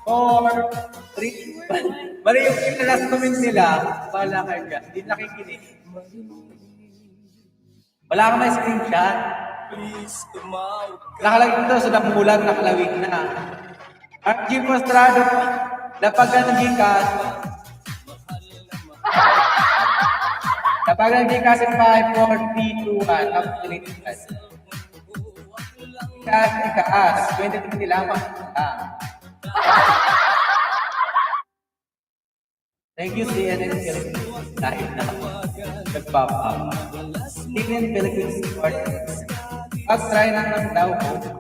4, 3, mali yung last comment nila. Bahala kayo dyan. Hindi nakikinig. Wala ka may screenshot. Nakalagay dito sa damulag, nakalawig na. At Jim Postrado, napag ng Gcash. Napag ng Gcash in 5, 4, 3, 2, 1. Tapos dilitin ka. Ikaas, 23 lamang. Thank you, CNN Philippines. Dahil na nag-pop up. CNN Philippines Sports. Pag-try lang daw po.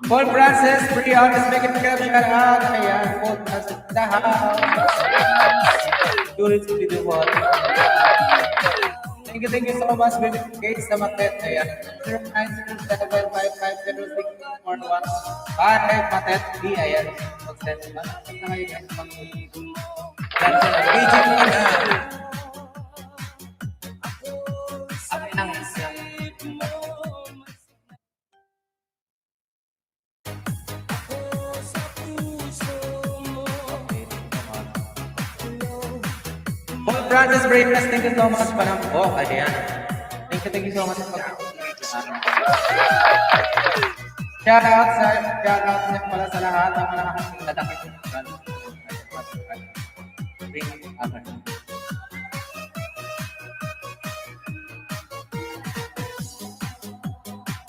Paul Francis, free honest, make it come shout out. Ayan, Paul Francis, the house. Tuloy sa video mo. Thank you so much, baby. Kate sa Matet. Ayan. 0907550641. Bye, Matet. B. Ayan. Mag-send ba? Ano ngayon yan? PG mo na. Akin ang isa. Paul Francis Breakfast, thank you so much pa lang po. Ayan. Thank you so much po. Shout out niya pala sa lahat ng mga nakakilala.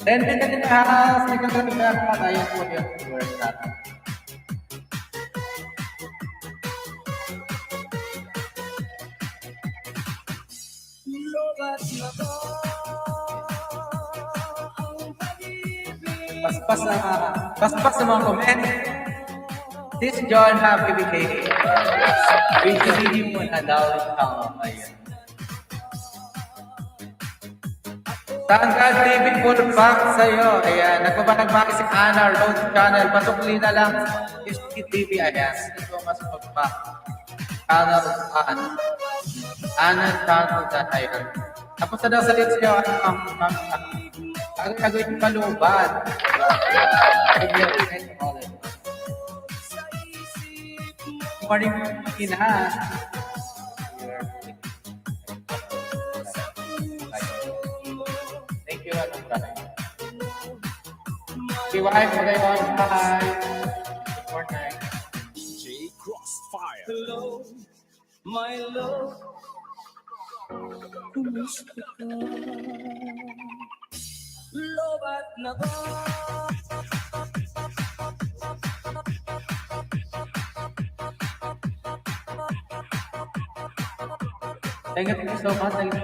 Then, in the house, may kagawin na ako tayo po yung viewers natin. Paspas sa mga comment. This John have BBK. BBK mo na daw ang ayan. Tanggal TV full back sa'yo. Ayan. Nagbabanagmaki si Ana Road Channel. Pasukli na lang TV. Ayan. Ito mas full back. Channel Ana Channel na ayan. Tapos na daw sa list nyo. Ang gagawin yung kaluban. Morning, Ina. Thank you, Anong Brother. Okay, wife, magayon. Bye. Good night.
DJ Crossfire.
Hello, my love. Kumusta ka? Lobat na ba?
Thank you so much. Thank you.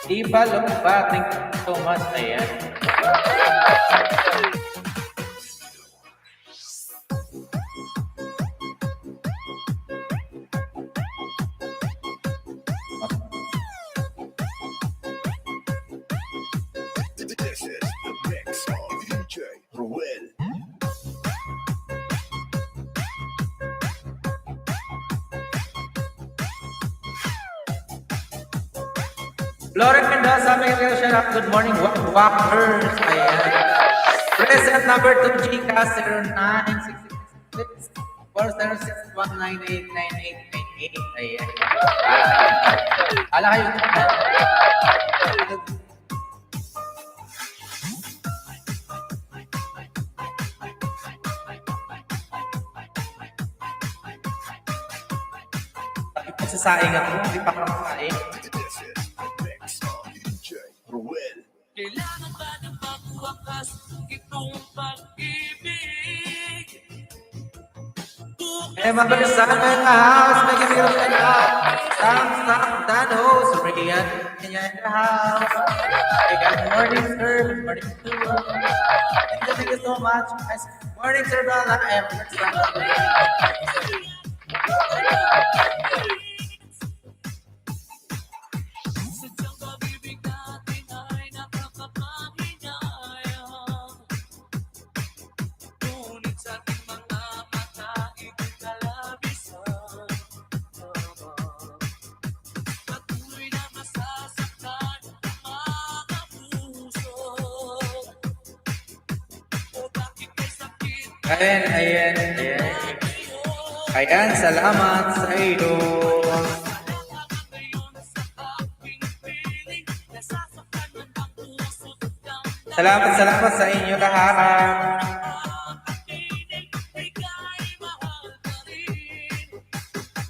Iba Lumba, thank you so much. Ayan.
This is the mix of DJ Ruel.
Lauren Mendoza, may shout out. Good morning, Walkers. Ayan. Present number 2 GCAS 0966 406-198-9898. Ayan. Ala kayo. Sasaing ako, hindi pa kakain.
This is the mix of DJ Ruel.
Kailangan ba ng pagwakas itong pag-ibig?
Eh, mabalisan ka in the house, may gamiro ka na. Sam, host, Rian, kanya in the house. Hey, good morning, sir. Good morning, sir. Thank you so much. Morning, sir Bala. I am
Sadyang pag-ibig natin ay nakakapanghinayang. Ngunit sa ating mga mata, ito'y kalabisan. Patuloy na masasaktan ang mga puso. O bakit may sakit?
Ayan, salamat sa iyo. Salamat sa inyo lahat.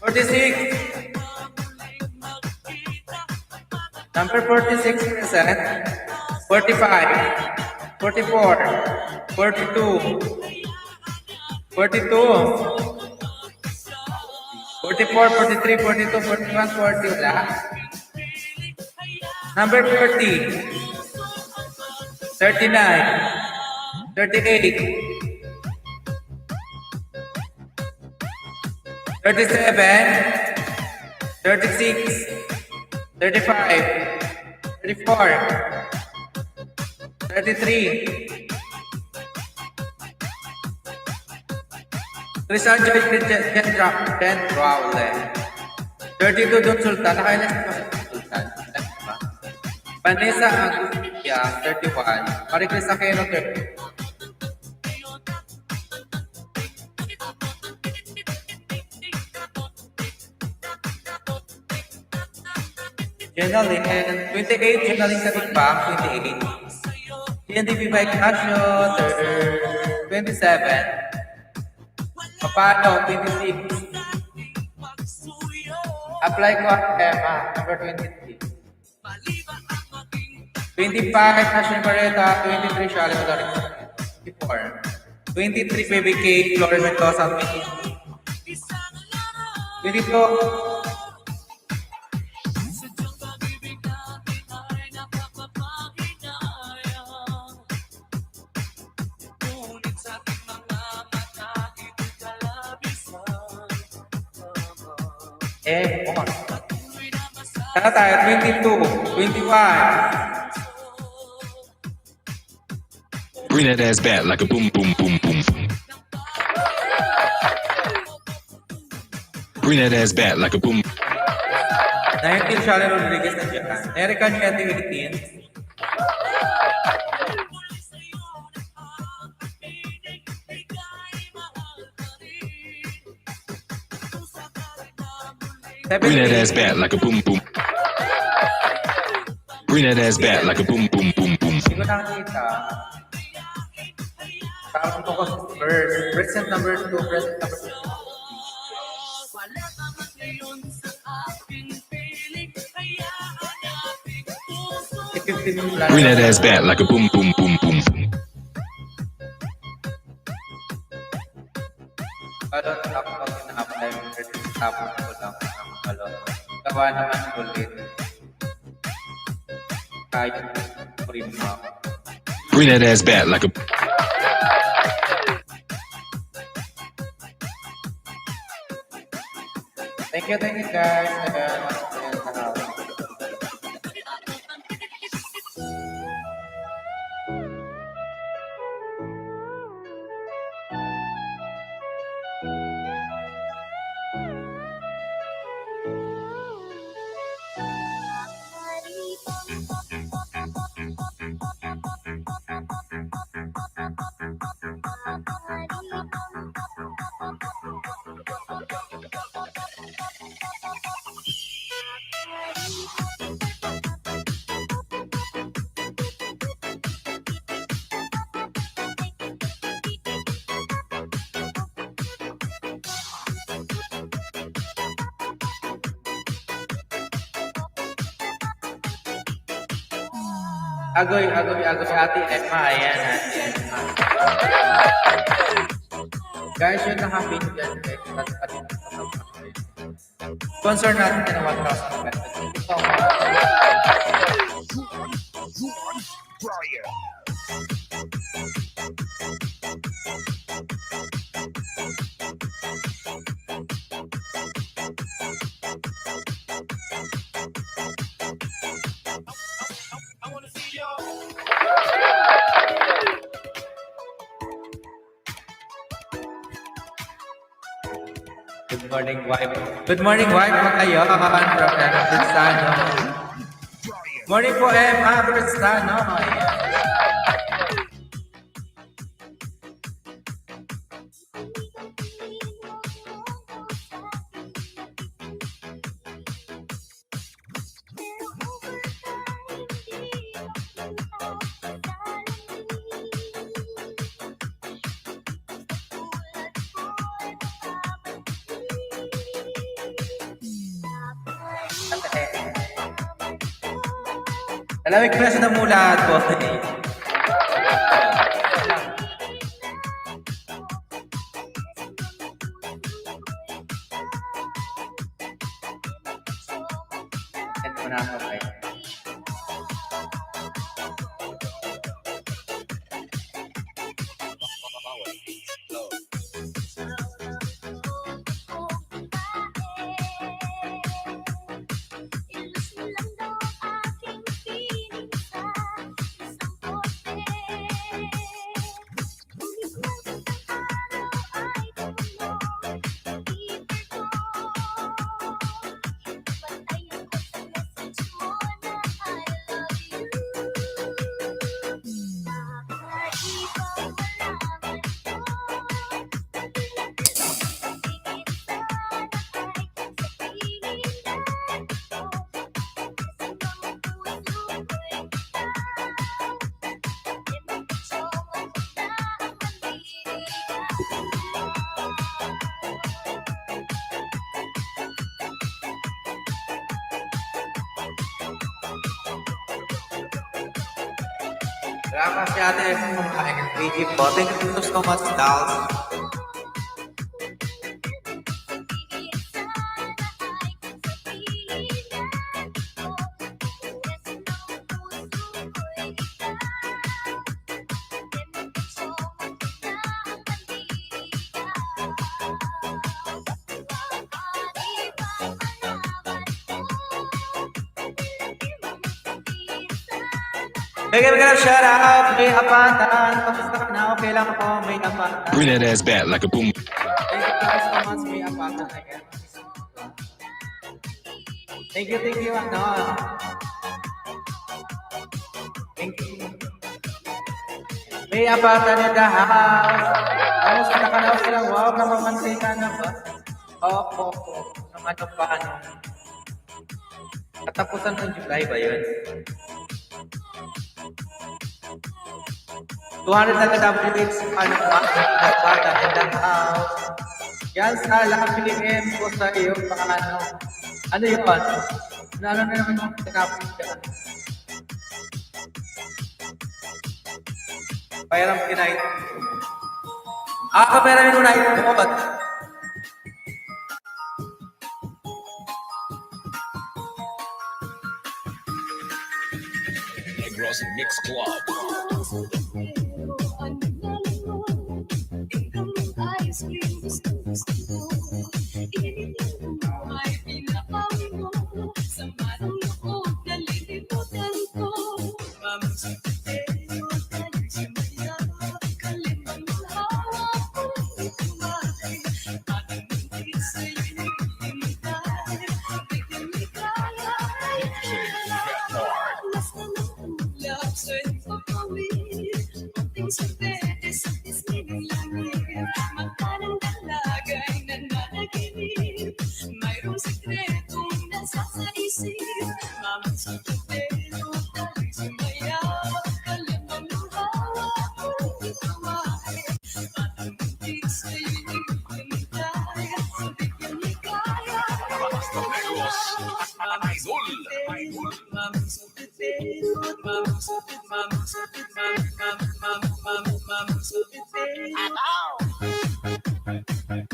46. Number 46 present. 45. 44. 42. 42. 44, 43, 42, 41, 40. Wala. Number 30. 39. 38. 37, 36, 35, 34, 33. Rizal Joy Jen Rowley. 32 Don Sultan. Nakailan si Sultan? Vanessa Agustia, 31. Maricris Aquino, 30. Jenalyn, 28. Jenalyn Katigbang, 28. GNDP by Casio, 27. Papano, 26. Apply ko at Emma, number 23. 25, National Barreta, 23, Charlie Madrid, 24. 23, Baby K, Flores Mendoza, 22. On. Sana tayo, 22, 21.
Bring that ass back like a boom, boom, boom, boom. Bring that ass back like a boom.
19, Charlie Rodriguez na dyan. Erica Chetty, 18.
Bring that ass back like a boom, boom. Bring that ass back like a boom, boom, boom, boom.
Hindi ko nakikita. Tapos ko sa verse. Present number 2, present number 2.
Bring that ass back like a boom, boom, boom, boom.
Ano na ako pag ina-apply mo tapos ko lang ang malo. Gawa naman ulit. Kahit prima.
Bring that ass back like a.
Thank you guys. Agoy, ate Emma. Ayan, ate Emma. Guys, yun ang happy dyan. Sponsor natin ng 1,000 pesos. Ito.
Brian.
Good morning, wife. Good morning, wife. Makayon. From Cristano. Morning po, Emma. Cristano. Ayan. Alamig ko na sa namulat po. Ito na ako kayo. Salamat si Ate F. Egypt po. Thank you so much, Dals. Bigyan ka ng shout out, May Apatan. Kamusta ka na? Okay lang ako, May Apatan.
Bring that ass back like a boom.
Thank you so much, May Apatan. Again. Thank you, ano. Thank you. May Apatan in the house. Kamusta ka na? Okay lang, wow, namamansin ka na ba? Opo. Nung ano pa, ano. Katapusan ng July ba yun? 200 na ka-WH, ano ba? Nagpata in the house. Yan sa lahat Pilipinas po sa iyo, baka ano. Ano yun? Ano na naman yung nakapit ka? Pairam kinait. Kapera yung unay mo.
Negros Mix Club.
Ano?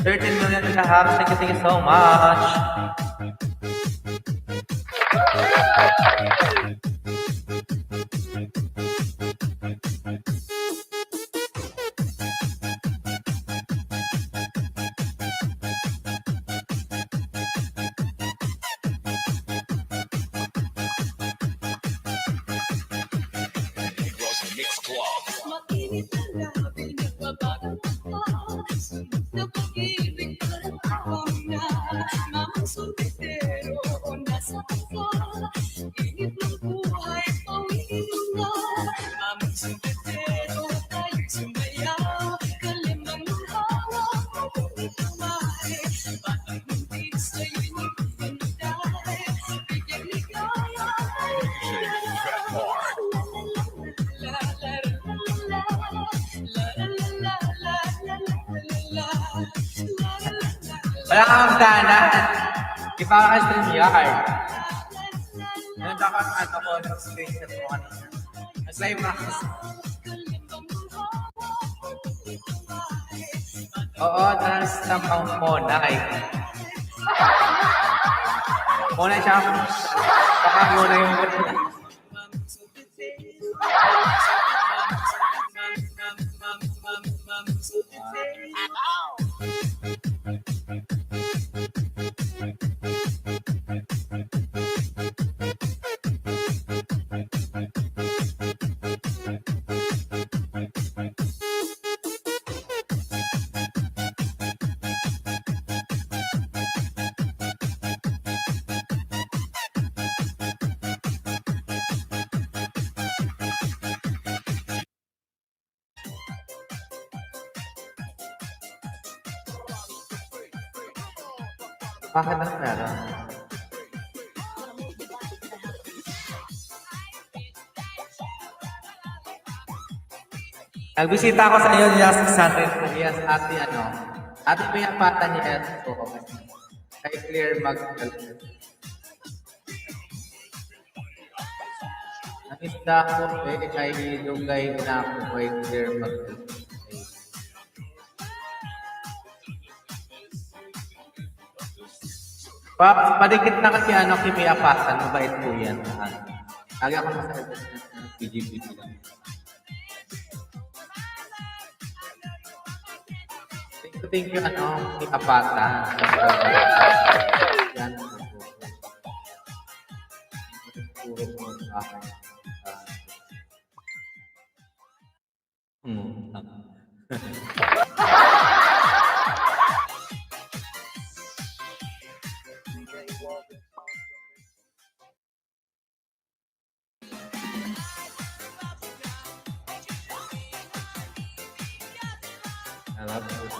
13 million and a half. Thank you so much.
Negros Mix Club.
Wala kang sana. Ipa ka stream yard. Nagkakaroon ako ng screenshot mo kanina. Nag-live ako. Oo, na-stamp ang Monay. Monay siya. Baka Monay yung Bakit ang meron? Nagbisita ako sa iyo, Yas Sandrin Yes, ate ano. Ate mo yung pata ni Eto. Kay Clear Magdal. Namista ko kay Lugay na ako kay Clear Magdal. Padikit na kasi ano, Kimi Apatan, mabait po yan. Lagi ako masakit ng PGPG lang. Thank you, ano, Kimi Apatan. Yan. Puro po sa akin. I love you.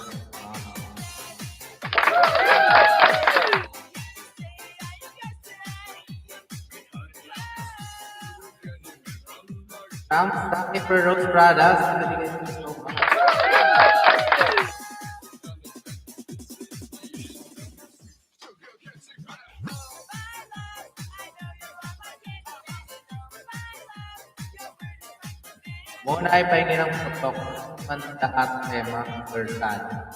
Thank you for Rose Products. Thank you so much. Muna ay pahingi ng putok. Manta at Emma Bertano.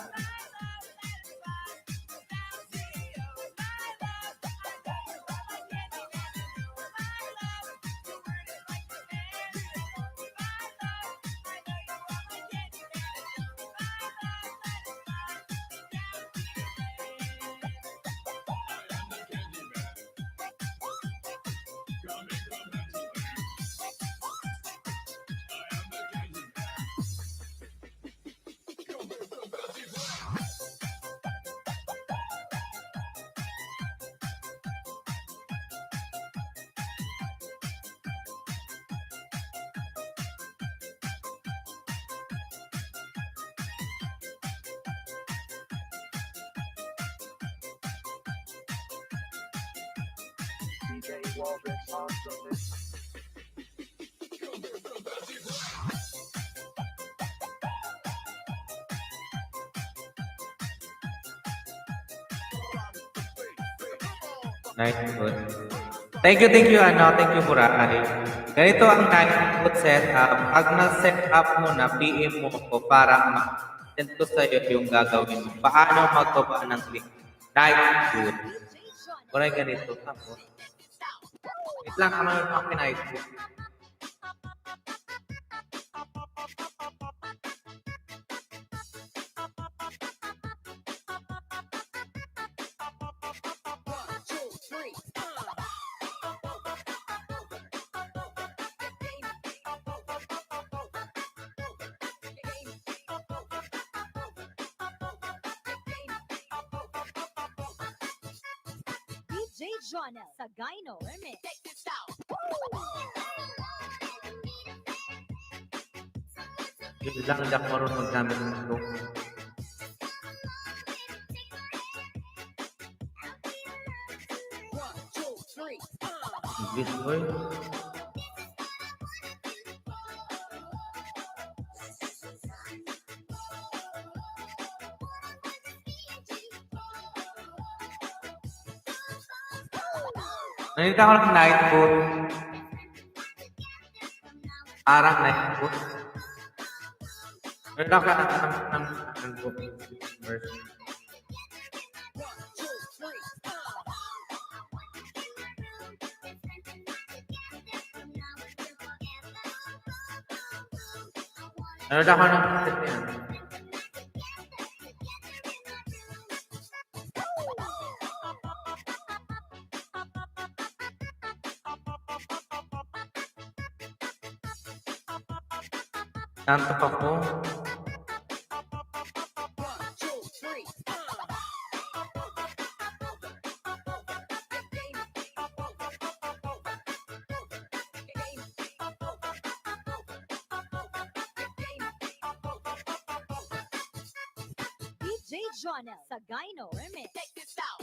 Night food. Thank you, ano, thank you, Burakari. Ganito ang night food setup. Pag na-set up mo na, PM mo ko para ma-send ko sa'yo yung gagawin mo. Paano magkaba ng click? Night food. Kuray ganito. Tapos, wait lang, ano yung mga night food?
DJ Jonah sa Gyno Remix.
Yun lang, hindi ako marunong gamit nito. English boy. Nandito ako ng night boot. Parang night boot. Nandito ako ng boot. Version. Nandito ako ng set yan. Nantok ako.
DJ Jonel sa Gyno Remix. Check this out.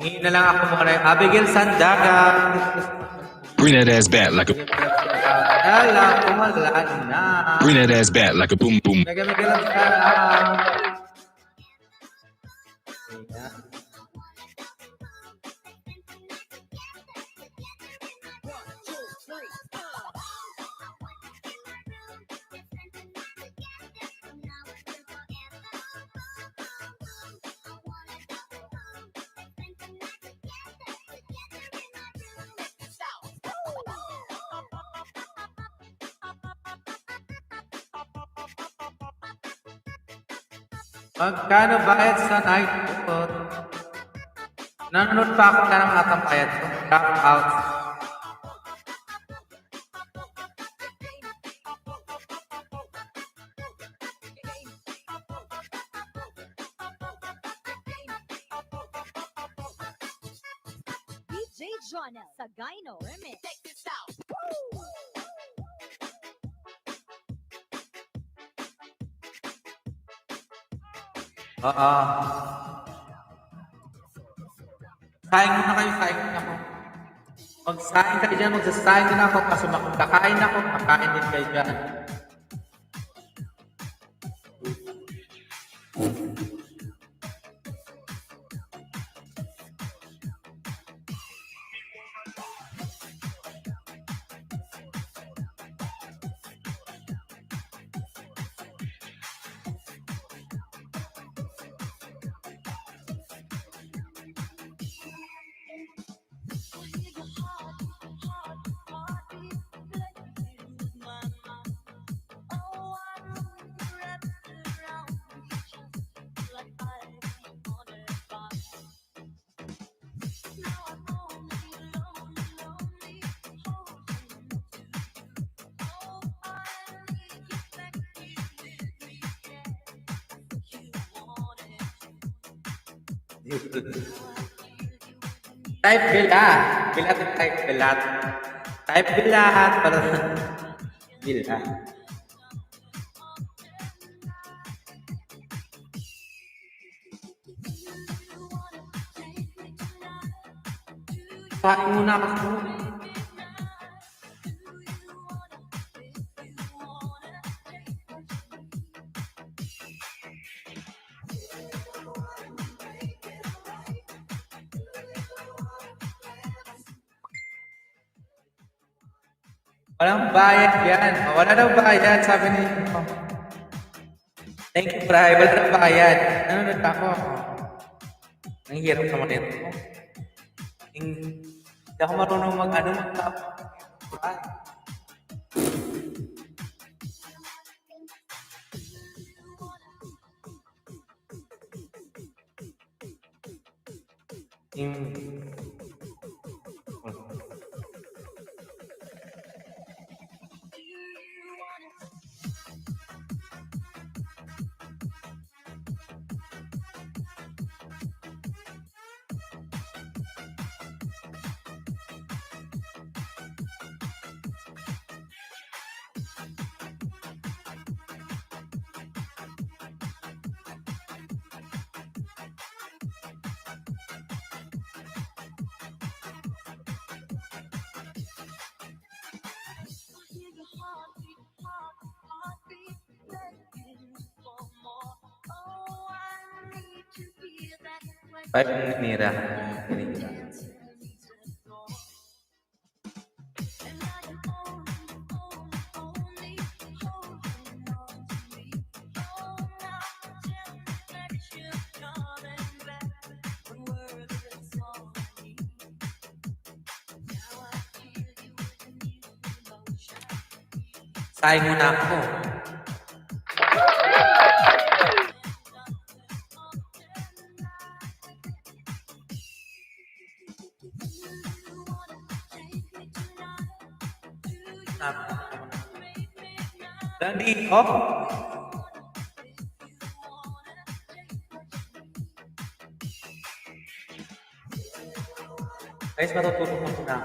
Ngayon na lang ako muna yung Abigail Sandaga.
Bring that ass back like a
Dala, kumalaan na.
bring that ass back like a boom boom.
Mega lang sa Magkano bayad sa night boot? Nanonood pa ako na ng atang bayad ko. Drop out.
DJ Jonel sa Gyno Remix. Check this out.
Oo. Saing muna kayo, saing muna ako. Magsaing kayo dyan, magsasaing din ako. Kasi makakain ako, makain din kayo dyan. Type bilat. Bilat at type bilat. Type bilat para bilat. Kain muna ako. Walang bayad yan. Wala daw bayad, sabi ni Thank you, Bri. Wala daw bayad. Nanonood pa ako. Ang hirap naman ito. Hindi ako marunong mag-tap. Five Nira. Nira. Sayang muna ako. Nandito. Guys, matutulog mo na.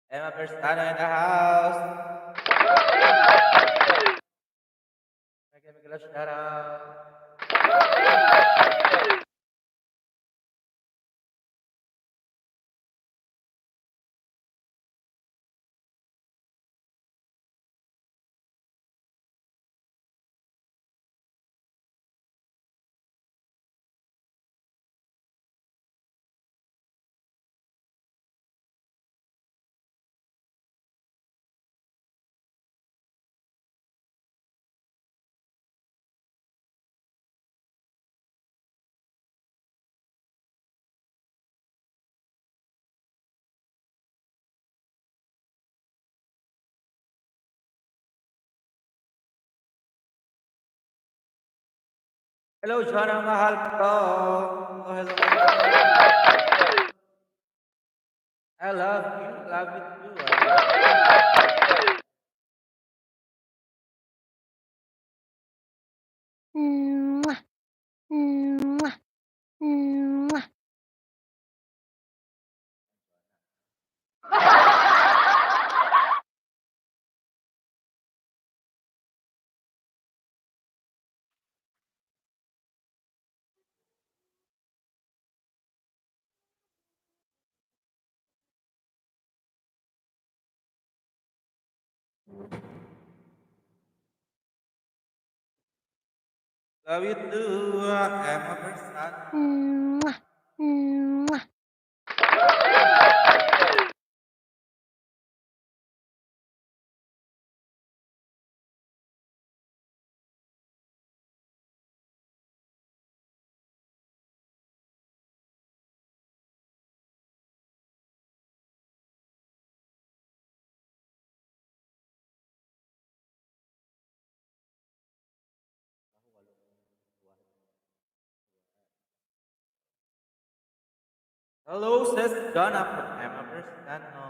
Emma Persano in the house. Mega shout out. Hello, John, ang mahal ko. Oh, hello. I love you. Love you too. Love you too, Emma Persano. Hello, says Donna from Emma Persano.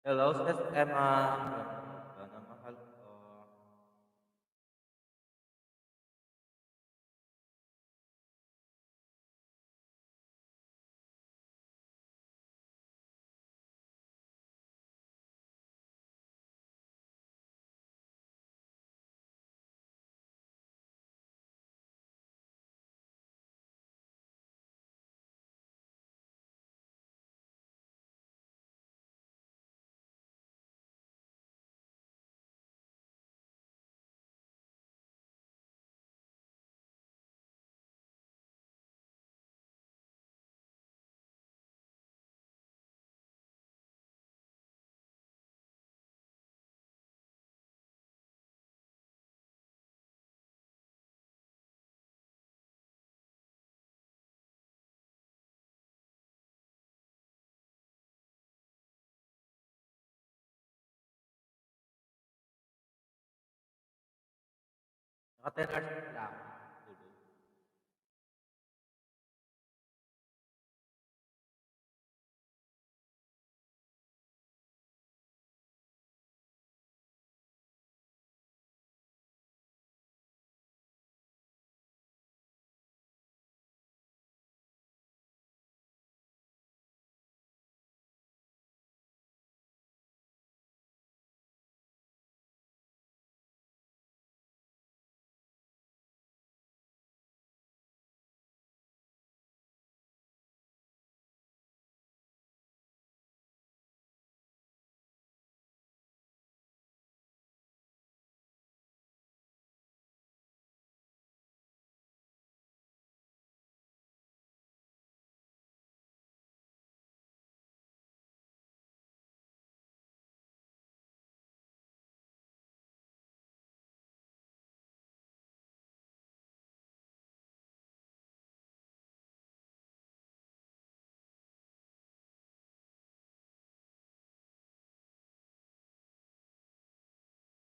Hello, says Emma. Donna, mahal ko. Naka 10 hours lang. Tulog.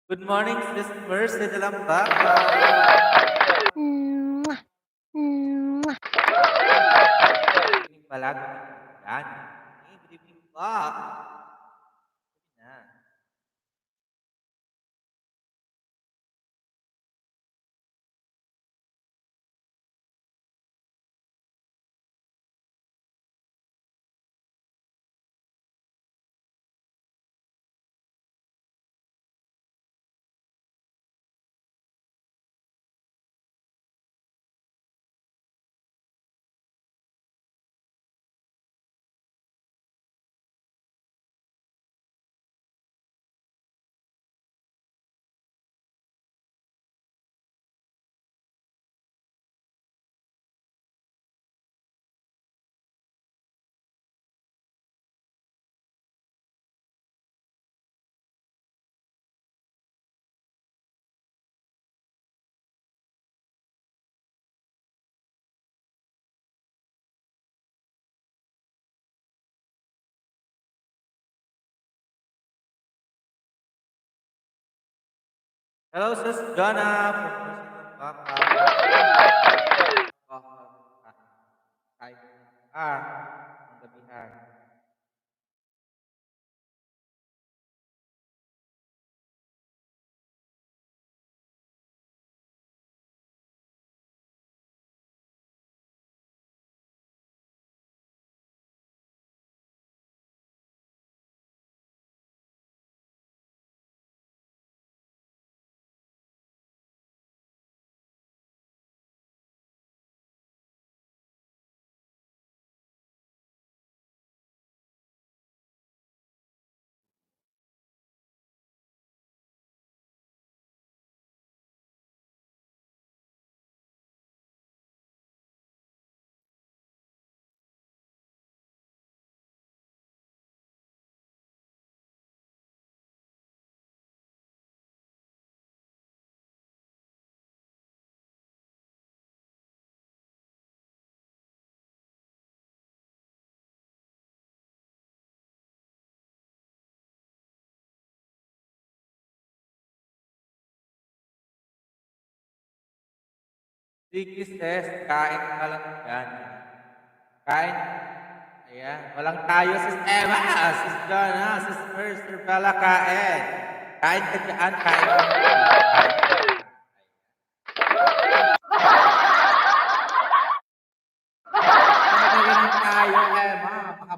Good morning, Sis Mercy de Lambaca. Good evening pala. Good evening. Yan. Hey, good evening po. Yan. Hello, Sis Jonna from Mercy de Lambaca. Oh, hi. Ang gabihan. Sige, Sis. Kain ka lang dyan. Kain. Ayan. Walang tayo, Sis Emma, Sis Jonna, Sis Mercy, Bella, kain. Kain ka dyan. Kain ka dyan. Kain. Ano tayo, Emma? Baka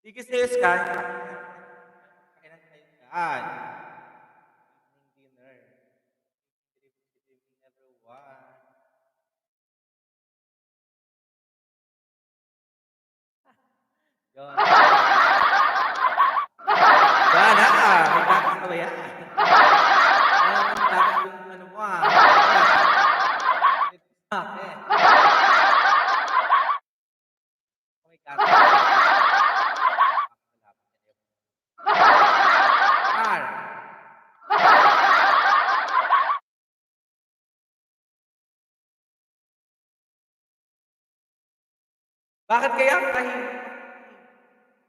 Kikis ka. Kainan kayo dyan. Evening dinner. Good evening, everyone. Yun. Yan may gatas na ba yan? May gatas yung ano mo May gatas. Ar. Bakit kaya tahimik?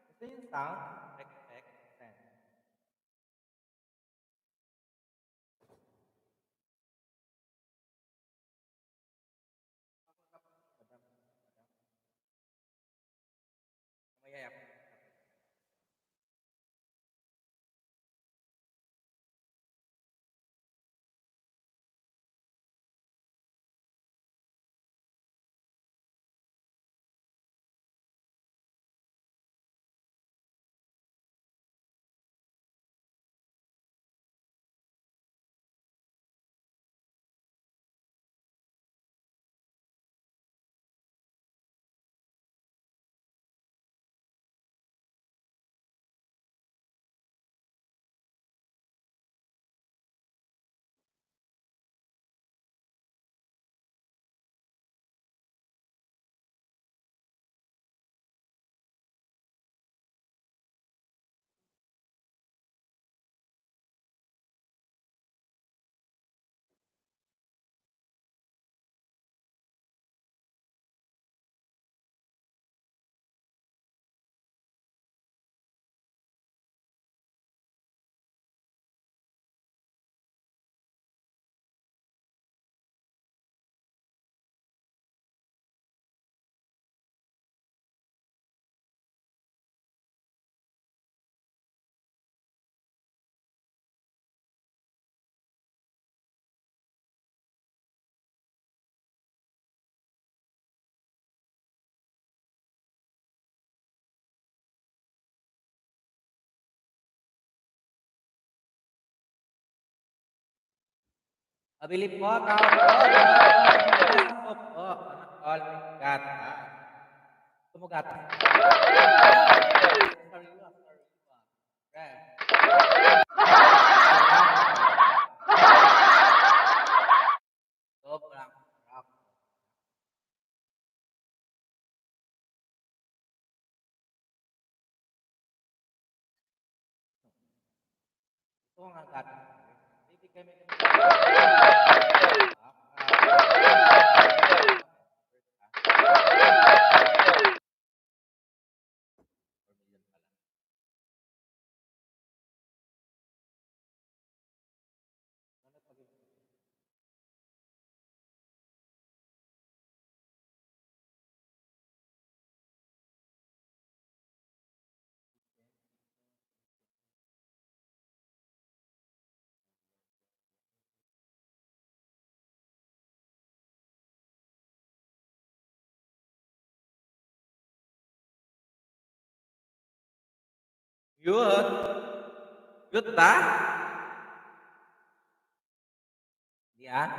Gusto yung sound? Send. Mayaya ko. Pabili po, tao po. Po po. All gata. Gusto mo gata? Sariwa. Right. Sobrang sarap. Ito ang gata. Bibigay mo Yun. Yun ba? Yan.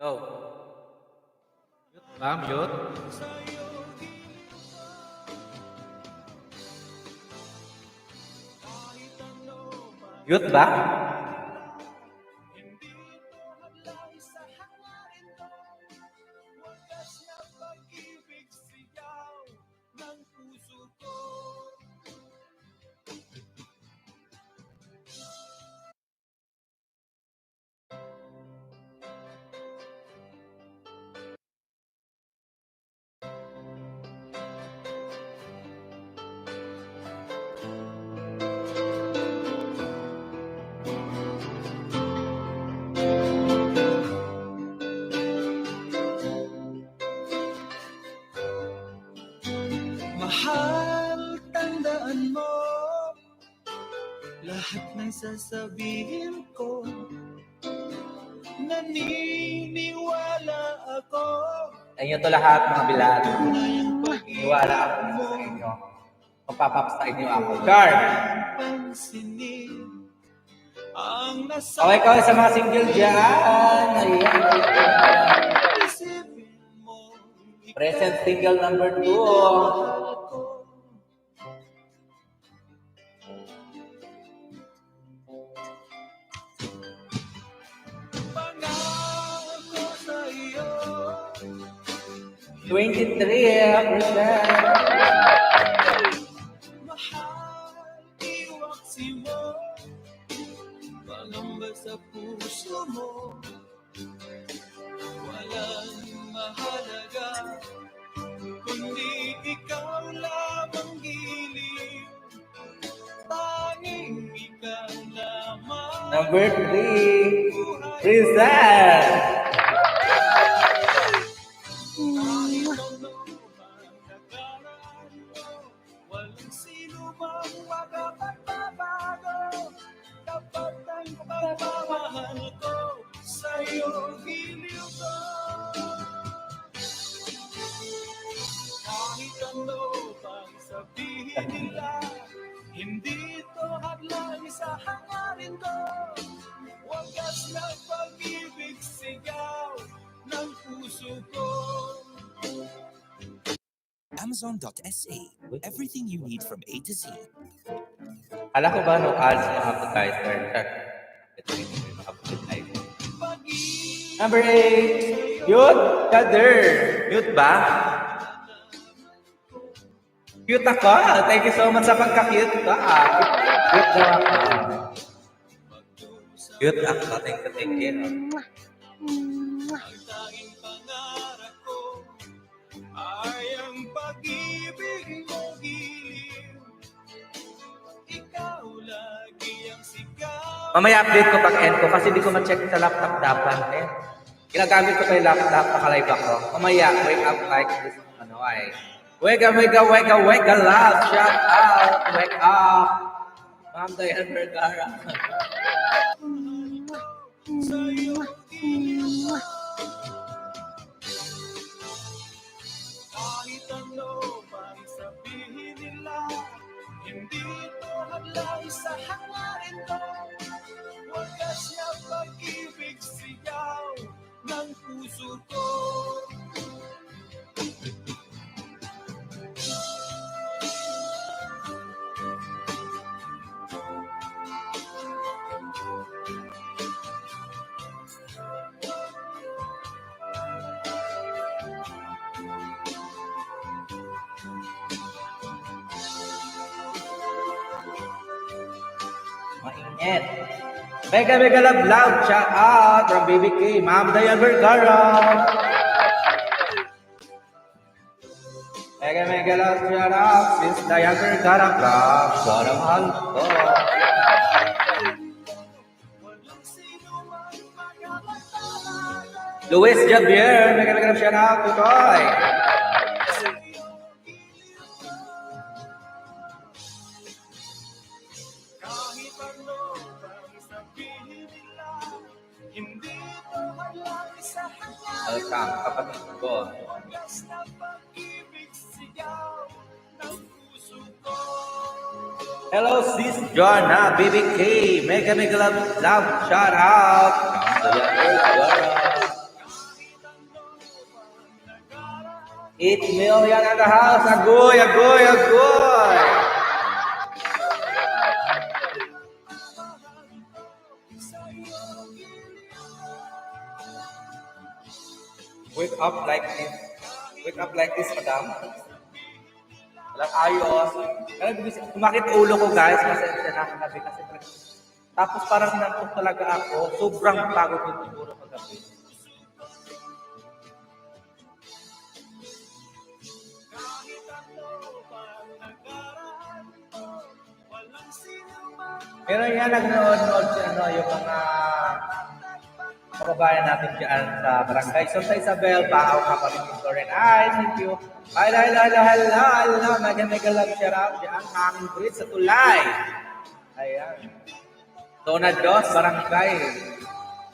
Go. Mute ba? Mute? Mute ba?
Mahal, tandaan mo lahat ng sasabihin ko. Naniniwala ako.
Ayun to lahat, mga bilad.
Tunay ang
Iwala ako sa inyo. Magpapaps sa inyo ako. Char!
pansinin ang nasa
Okay ko sa mga single dyan. Ayan.
isipin mo.
Present single number 2.
Pangako sa iyo.
23%.
Mahal, iwaksi mo. Pangamba sa puso mo. Walang mahalaga, kundi ikaw lamang giliw. Tanging ikaw lamang.
Number 3. Present.
Kahit ano man nakaraan mo, walang sino mang makapagbabago. Kapag ang pagmamahal ko sa'yo giliw ko. Kahit ano pang sabihin nila, hindi ito hadlang sa hangarin ko. Wagas na pag-ibig sigaw ng puso ko.
Amazon.sa. Everything you need from A to Z.
Alam ko ba no ads mga appetizer? Ito yung mga appetizer. Number 8. Cute Kader. Cute ba? Cute ako. Thank you so much sa pagka-cute ka. Cute daw ako. Cute ako. Thank you.
Ang tanging pangarap ko ay ang pag-ibig mo giliw. Ikaw lagi ang sigaw.
Mamaya update ko pag-end ko kasi di ko ma-check sa laptop dapat. Eh. Ginagamit ko pa yung laptop, naka-live ako. Mamaya, wake up like this. Ano ay. Wake up, love. Shout out. Wake up. Ma'am Diane Vergara.
Sa'yo giliw. Kahit ano pang sabihin nila, hindi ito hadlang sa hangarin ko. Wagas na pag-ibig sigaw ng puso ko.
Mainit. Mega love. Shout out from BBK. Ma'am Diane Vergara. Mega love. Shout out. Since Diane Vergara. Vlog. Sana mahal ko. Luis Javier. Mega love. Shout out. Tutoy.
Kahit ano pang sabihin nila, hindi ito hadlang sa hangarin.
Welcome, kapatid ko.
Wagas na pag-ibig sigaw ng puso ko.
Hello, sis Joanna, BBK. Mega love. Shout out. Ma'am Diane Vergara. 8 million in the house. Agoy. Wake up like this, madam. Walang ayos. Kumakit ulo ko, guys. Kasi nakagabi kasi. Tapos parang nantok talaga ako. Sobrang pagod ko siguro kagabi. Pero yan, nagnood-nood si yung mga kababayan natin dyan sa Barangay Santa Isabel, Baaw, Kapamilya Torren. Ay, thank you. Hello. Mega love shout out dyan sa aming bridge sa Tulay. Ayan. Zona 2, Barangay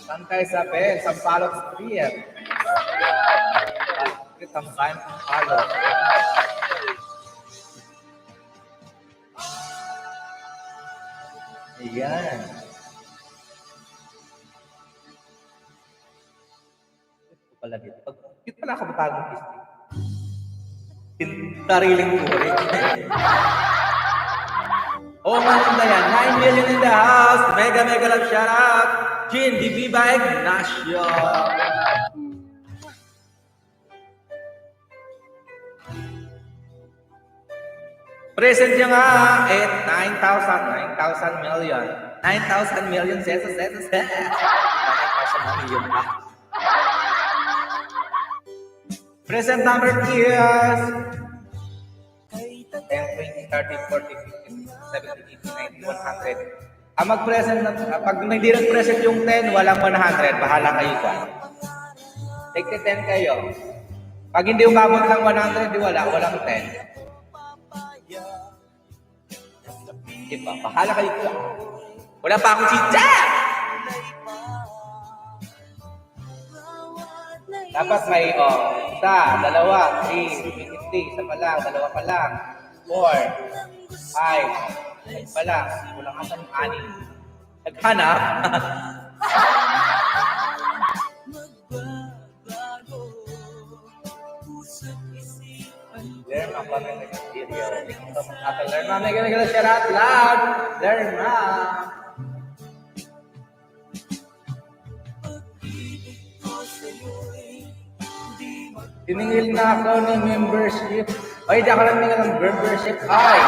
Santa Isabel, Sampaloc Street. Tambayan, Sampaloc. Ayan. Ito pala dito. Cute pala ako bagong history. Sariling buhay. Oh, maganda yan. 9 million in the house. Mega love shout out. Jean D. Viva Ignacio. Present niya nga, 9,000 million. 9,000 million pesos. 9,000 million pa. Present number is 10, 20, 30, 40, 50, 70, 80, 90, 100. Ang mag-present, pag hindi nag-present yung 10, walang 100. Bahala kayo dyan. Take the 10 kayo. Pag hindi umabot ng 100, walang 10. Diba? Bahala kayo dyan. Wala pa akong sitya! Dapat may, isa, dalawa, 3, 50, isa pa lang, dalawa pa lang, 4, 5, 5 pa lang, walang asan, 6. Naghanap. Learn ang pamilya ng video. Learn ma, mega shout out loud. Learn ma. Tiningil na ako ng membership. Ay, di ako lang ng membership. Ay!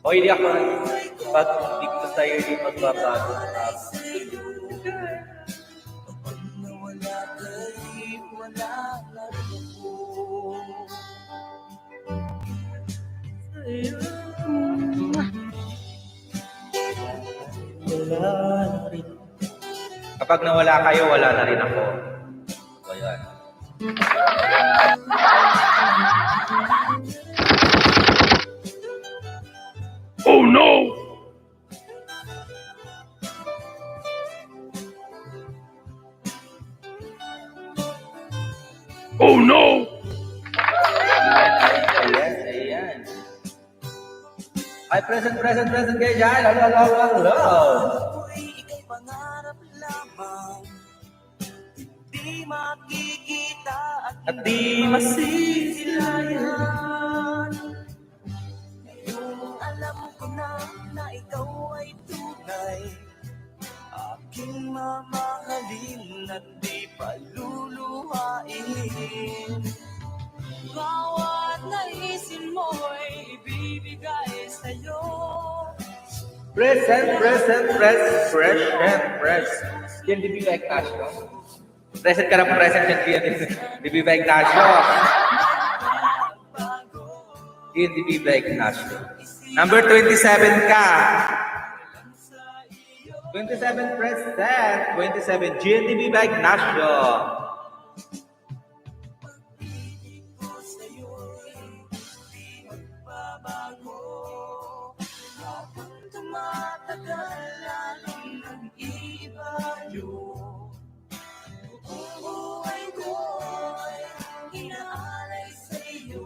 Ay, di ako lang. Pag hindi ko sa'yo, di magbabago. Kapag nawala kayo, wala na rin ako. So, yan.
Oh no! Oh no!
Ayan. Ay, present kayo dyan. Hello.
Ika'y pangarap lamang, di makikita
At di masisilayan.
Ngayong alam ko na ikaw ay tunay, aking mamahalin at di paluluhain. Bawat naisin mo'y ibibigay sa'yo.
Present. Yan, di ba Ignacio? Present ka na present yan, di ba Ignacio? Yan, di ba Ignacio? Number 27 ka. 27 present. 27, GNDB ba Ignacio?
Tumatagal lalong nag-iibayo. Buong buhay ko'y inaalay sa'yo.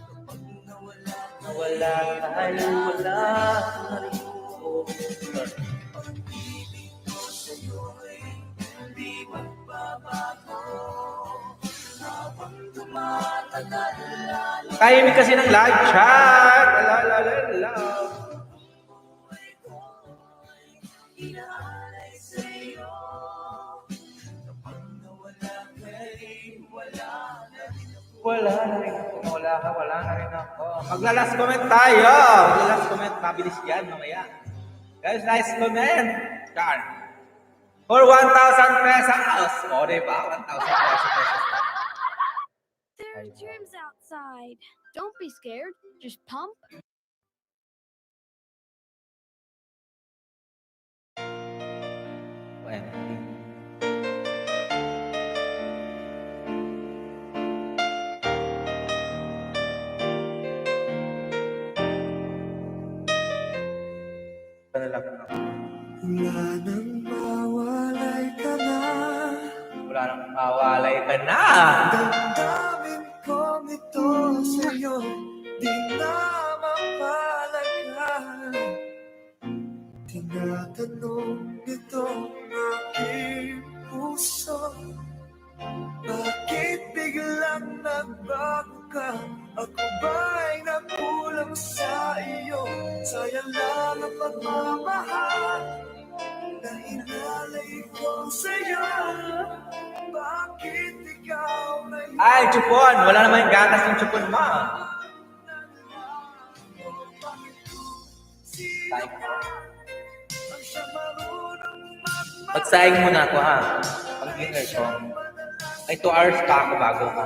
Kapag nawala
Wala tayo, wala na rin ako.
pag-ibig ko sa'yo'y hindi magbabago. Habang tumatagal lalong
Kaya kasi ng live chat. La.
inaalay sa'yo. Kapag nawala ka'y wala na rin ako.
Wala na rin ako. Wala na rin ako. Magla-last comment tayo. Magla-last comment. Mabilis yan mamaya. Guys, nice comment. Char. For 1,000 pesos. O, diba? 1,000 pesos.
There are germs outside. Don't be scared. Just pump
OMG. Ano lang ako?
Wala nang mawalay ka na.
Wala nang mawalay ka na.
Damdamin kong ito sa'yo, di na mapalagay. Tinatanong nitong aking puso, bakit biglang nagbago ka? Ako ba'y nakulang sa iyo? Sayang lang ang pagmamahal na inalay ko sa'yo. Bakit ikaw na
Ay, chupon! Wala naman yung gatas ng chupon mo. Saing ko. Magsaing muna ako ha. Pag-dinner ko. Ay, 2 hours pa ako bago ka.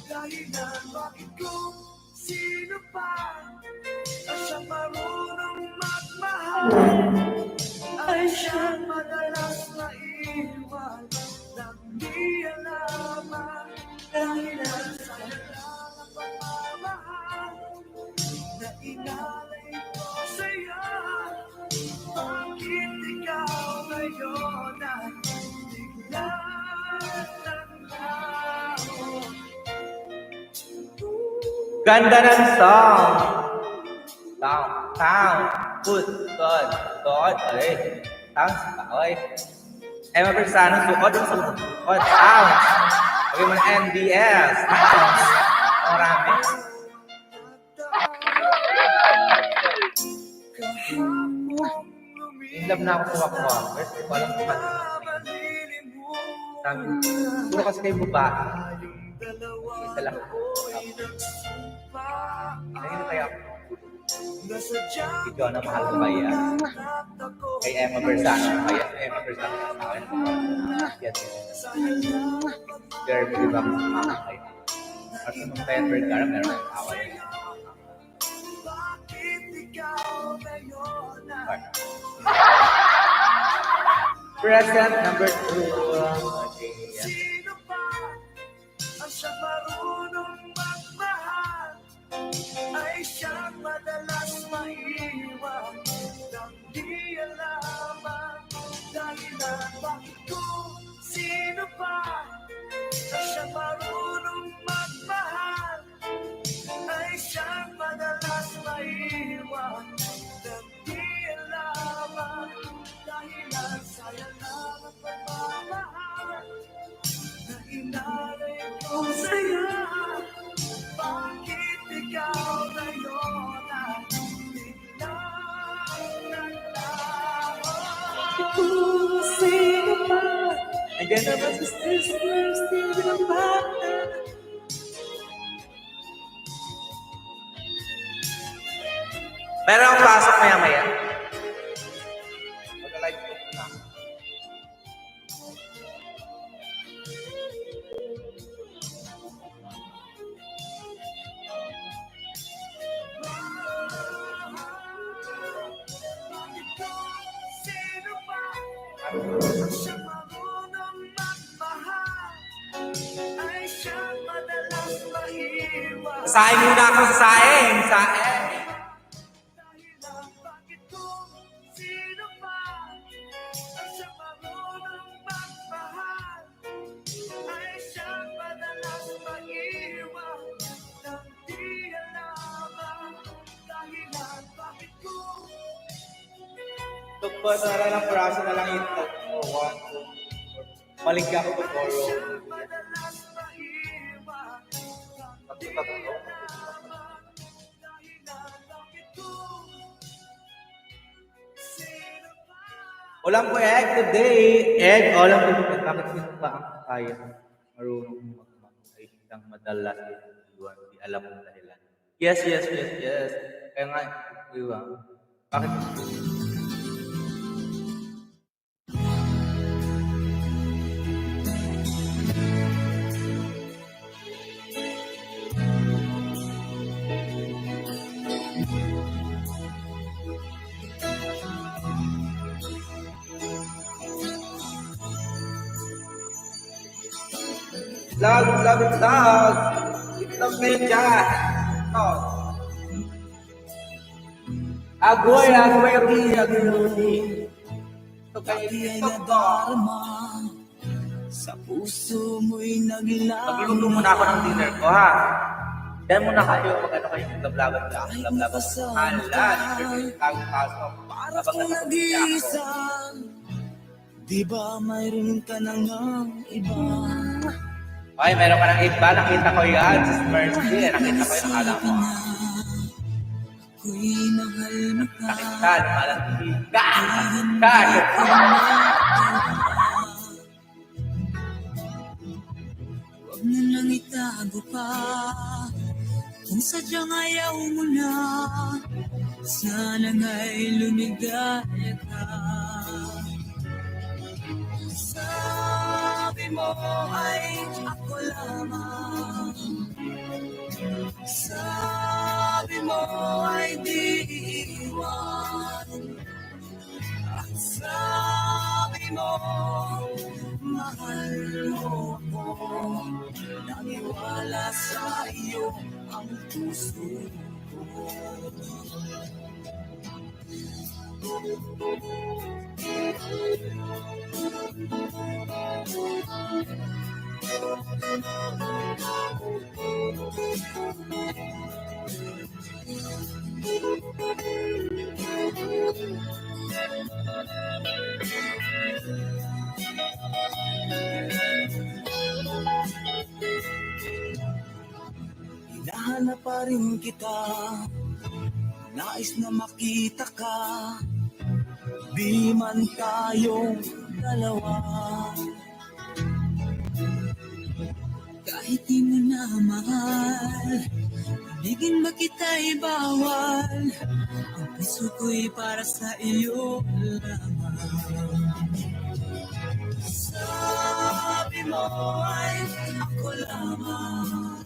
dahilan bakit kung sino pa ang siyang marunong magmahal ay siyang madalas maiwan nang di alaman dahilan sa lang ang pagmamahal na inalay ko sa'yo. Bakit ikaw ngayon ay biglang naglaho?
Ganda ng song. Tang. Put. Tod. Ay. Tang. Ay. Emma Persano. Suod. Tang. Okay mo na NDS. Tang. Marami. In love na ako sa Wakwa. First, di ko alam kung ano. Sabi, puro kasi kayo babae. Isa lang. Ayun kaya ako. Si Jonah mahal ko kaya. Kay Emma Bersano. Kaya Emma Bersano sa akin. Yes. Girl, di ba ako sa mama kayo? At sa mga kaya third car, meron ang awal. Present number 2. Okay, yeah.
Siya marunong magmahal ay siyang madalas maiwan nang di alaman dahilan bakit kung sino pa ay siyang marunong magmahal ay siyang madalas maiwan nang di alaman dahilan sayang lang ang pagmamahal na inalay ko sa'yo. Bakit ikaw ngayon ay biglang naglaho?
Sino pa? Again, naman sa sisters, sino pa? Pero ang pasok maya-maya. Mag-live ko na.
Sino pa ang siyang marunong magmahal ay siyang madalas mahiwan.
Saing muna ako sa saing.
Dahilan bakit kung sino pa ang siyang marunong magmahal ay siyang madalas maiwan nang di alaman dahilan bakit kung
Tugpo na lang ng praso na lang yung tatlo. 1, 2, 3. Maligya ako tomorrow.
siyang madalas maiwan
Tatlo.
dahilan bakit kung sino pa.
Ulam ko egg today. Egg, ulam ko. Bakit sino pa ang kaya? Marunong mag-ay siyang madalas iwan. Di alam mo dahilan. Yes. Kaya nga, iwan. Bakit? Itlog. Itlog kayo dyan. Ito. Agoy, agoy. Ito kayo, itlog to.
Sa puso mo'y naglaman.
Magluluto muna ako ng dinner ko, ha? Yan muna kayo, mag-ano kayo, maglaban lang. Hala, tago pasok.
Para kung nag-iisa, di ba mayroon ka na ngang iba?
Okay, meron ka ng iba. Nakita ko yan. Sis Mercy. Nakita ko yung akala mo.
Ako'y mahal mo ka.
Nakita, lumalandi.
Huwag mo nang itago pa. Kung sadyang ayaw mo na, sana nga'y lumigaya ka. Sabi mo ay ako lamang. Sabi mo ay di iwan. At sabi mo, mahal mo ako. Naniwala sa iyo ang puso ko. Hinahanap pa rin kita, nais na makita ka. Di man tayong dalawa, kahit di mo na mahal, ibigin ba kita'y bawal. Ang puso ko'y para sa iyo lamang. Sabi mo ay ako lamang.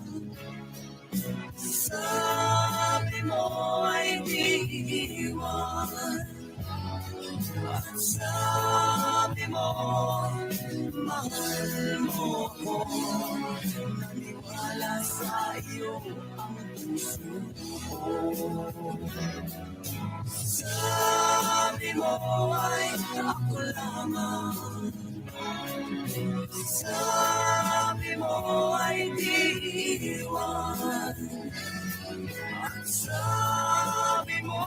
Sabi mo ay di iwan. At sabi mo, mahal mo ko. Naniwala sa iyo ang puso ko. Sabi mo ay ako lamang. Sabi mo ay di iwan. At sabi mo,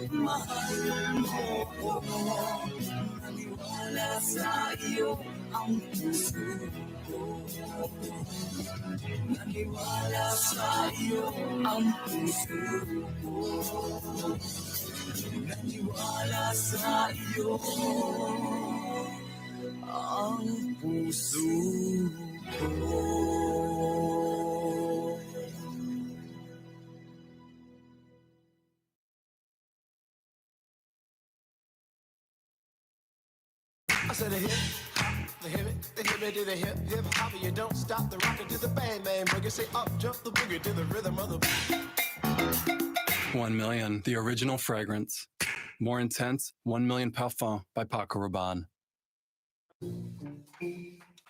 mahal mo ko. Naniwala sa iyo ang puso ko. Naniwala sa iyo ang puso ko. Naniwala sa iyo ang puso ko.
I said the hip hop, the hip to the hip hop, you don't stop the rocket to the bang bang boogie. Say up, jump the boogie to the rhythm of the.
1 million, the original fragrance. More intense, 1 million parfum by Paco Rabanne.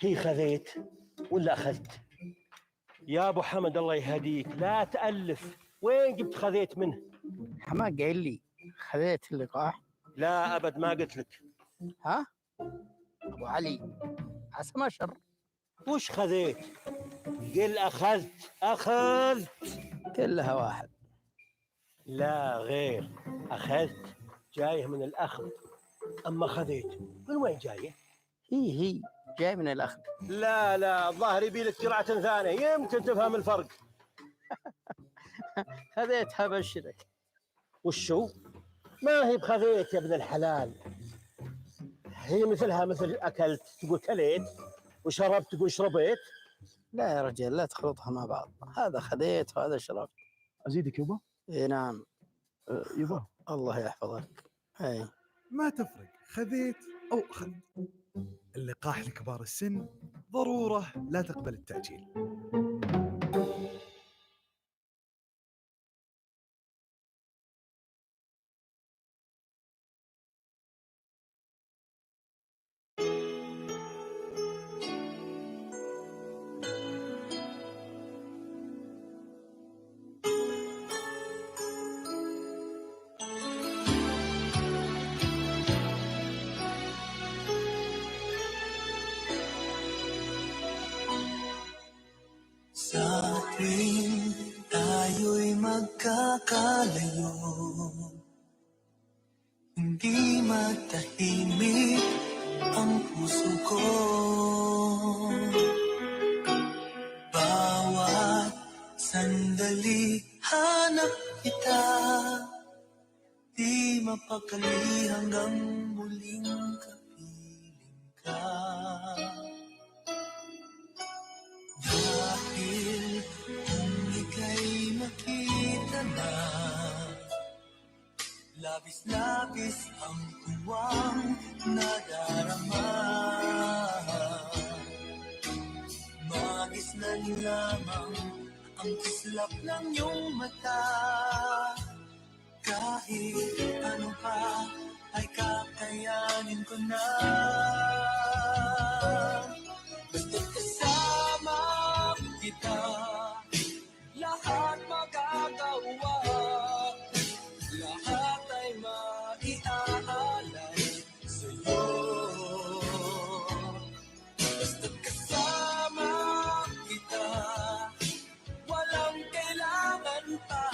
هي خذيت ولا أخذت؟ يا أبو حمد الله يهديك لا تألف، وين جبت خذيت منه؟
حماق قال لي خذيت اللقاح.
لا أبد ما قلت لك.
ها؟ أبو علي عسى ما شر.
وش خذيت؟ قل أخذت
كلها واحد.
لا غير، أخذت جايه من الأخذ، أما خذيت من وين جايه؟
هي جاي من الأخذ.
لا الظاهر يبي لك جرعة ثانية يمكن تفهم الفرق.
خذيتها بشرك.
وشو؟ ما هي بخذيت يا ابن الحلال، هي مثلها مثل أكلت تقول كليت، وشربت تقول شربيت.
لا يا رجال لا تخلطها مع بعض، هذا خذيت وهذا شربت.
أزيدك يبا؟
إيه نعم.
يبا
الله يحفظك. هاي
ما تفرق خذيت أو أخذت، اللقاح لكبار السن ضرورة لا تقبل التأجيل.
nakakalayo. Hindi matahimik ang puso ko. Bawat sandali hanap kita, di mapakali hanggang muling kapiling ka. Dahil kung ika'y makita na, labis-labis ang tuwang nadarama. Magisnan lamang ang kislap ng iyong mata. Kahit ano pa ay kakayanin ko na. Basta't kasama kita, lahat magagawa. Lahat ay maiaalay sa'yo. Basta't kasama kita, walang kailangan pa.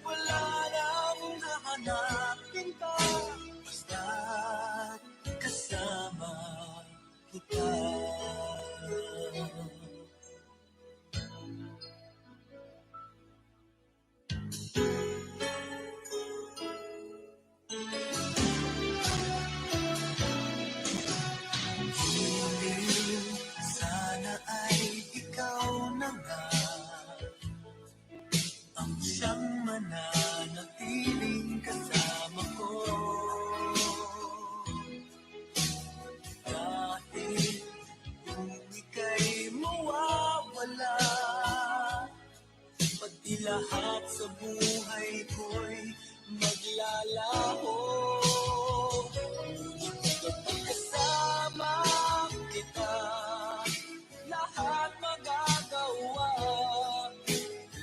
Wala nang hahanapin pa. Basta't kasama kita. Sana ay ikaw na nga ang siyang mananatiling kasama ko. Dahil kung ika'y mawawala, pati lahat sa buhay ko'y maglalaho. Kapag kasama kita, lahat magagawa.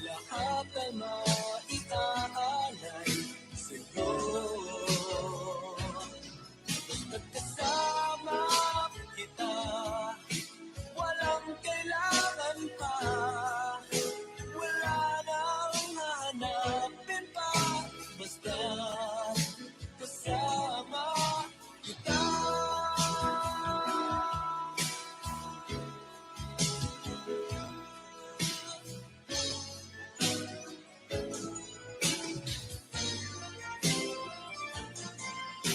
Lahat ay maiaalay sa'yo. Basta't kasama kita, walang kailangan pa. Wala nang hahanapin pa. Basta't kasama kita.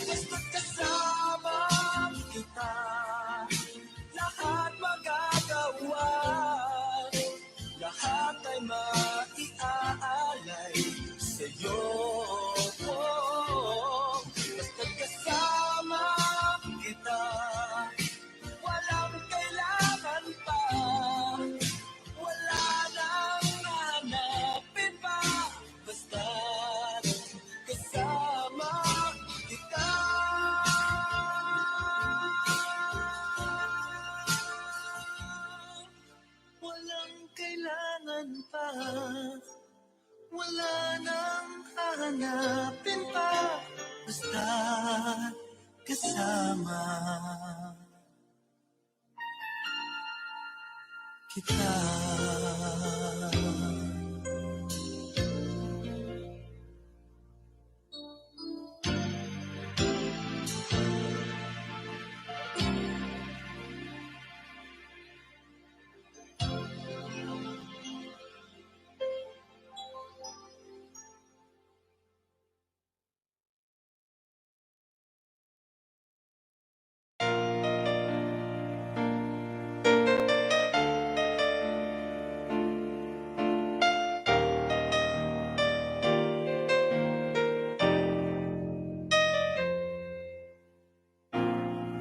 Basta't kasama kita, lahat magagawa. Lahat ay maiaalay sa'yo. Basta't kasama kita, walang kailangan pa. Wala nang hahanapin pa. Basta't kasama kita. Walang kailangan pa. Wala nang hahanapin pa. Basta't kasama kita.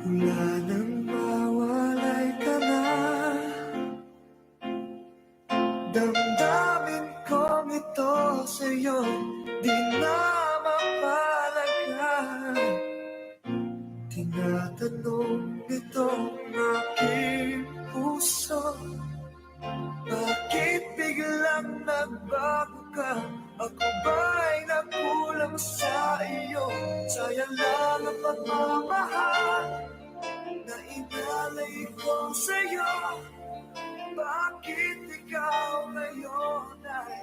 Wala nang mawalay ka na. Damdamin kong ito sa'yo, di na mapalagay. Tinatanong nitong aking puso, bakit biglang nagbago ka? Ako ba'y nakulang sa iyo? Sayang lang ang pagmamahal na inalay ko sa'yo.
Bakit ikaw ngayon ay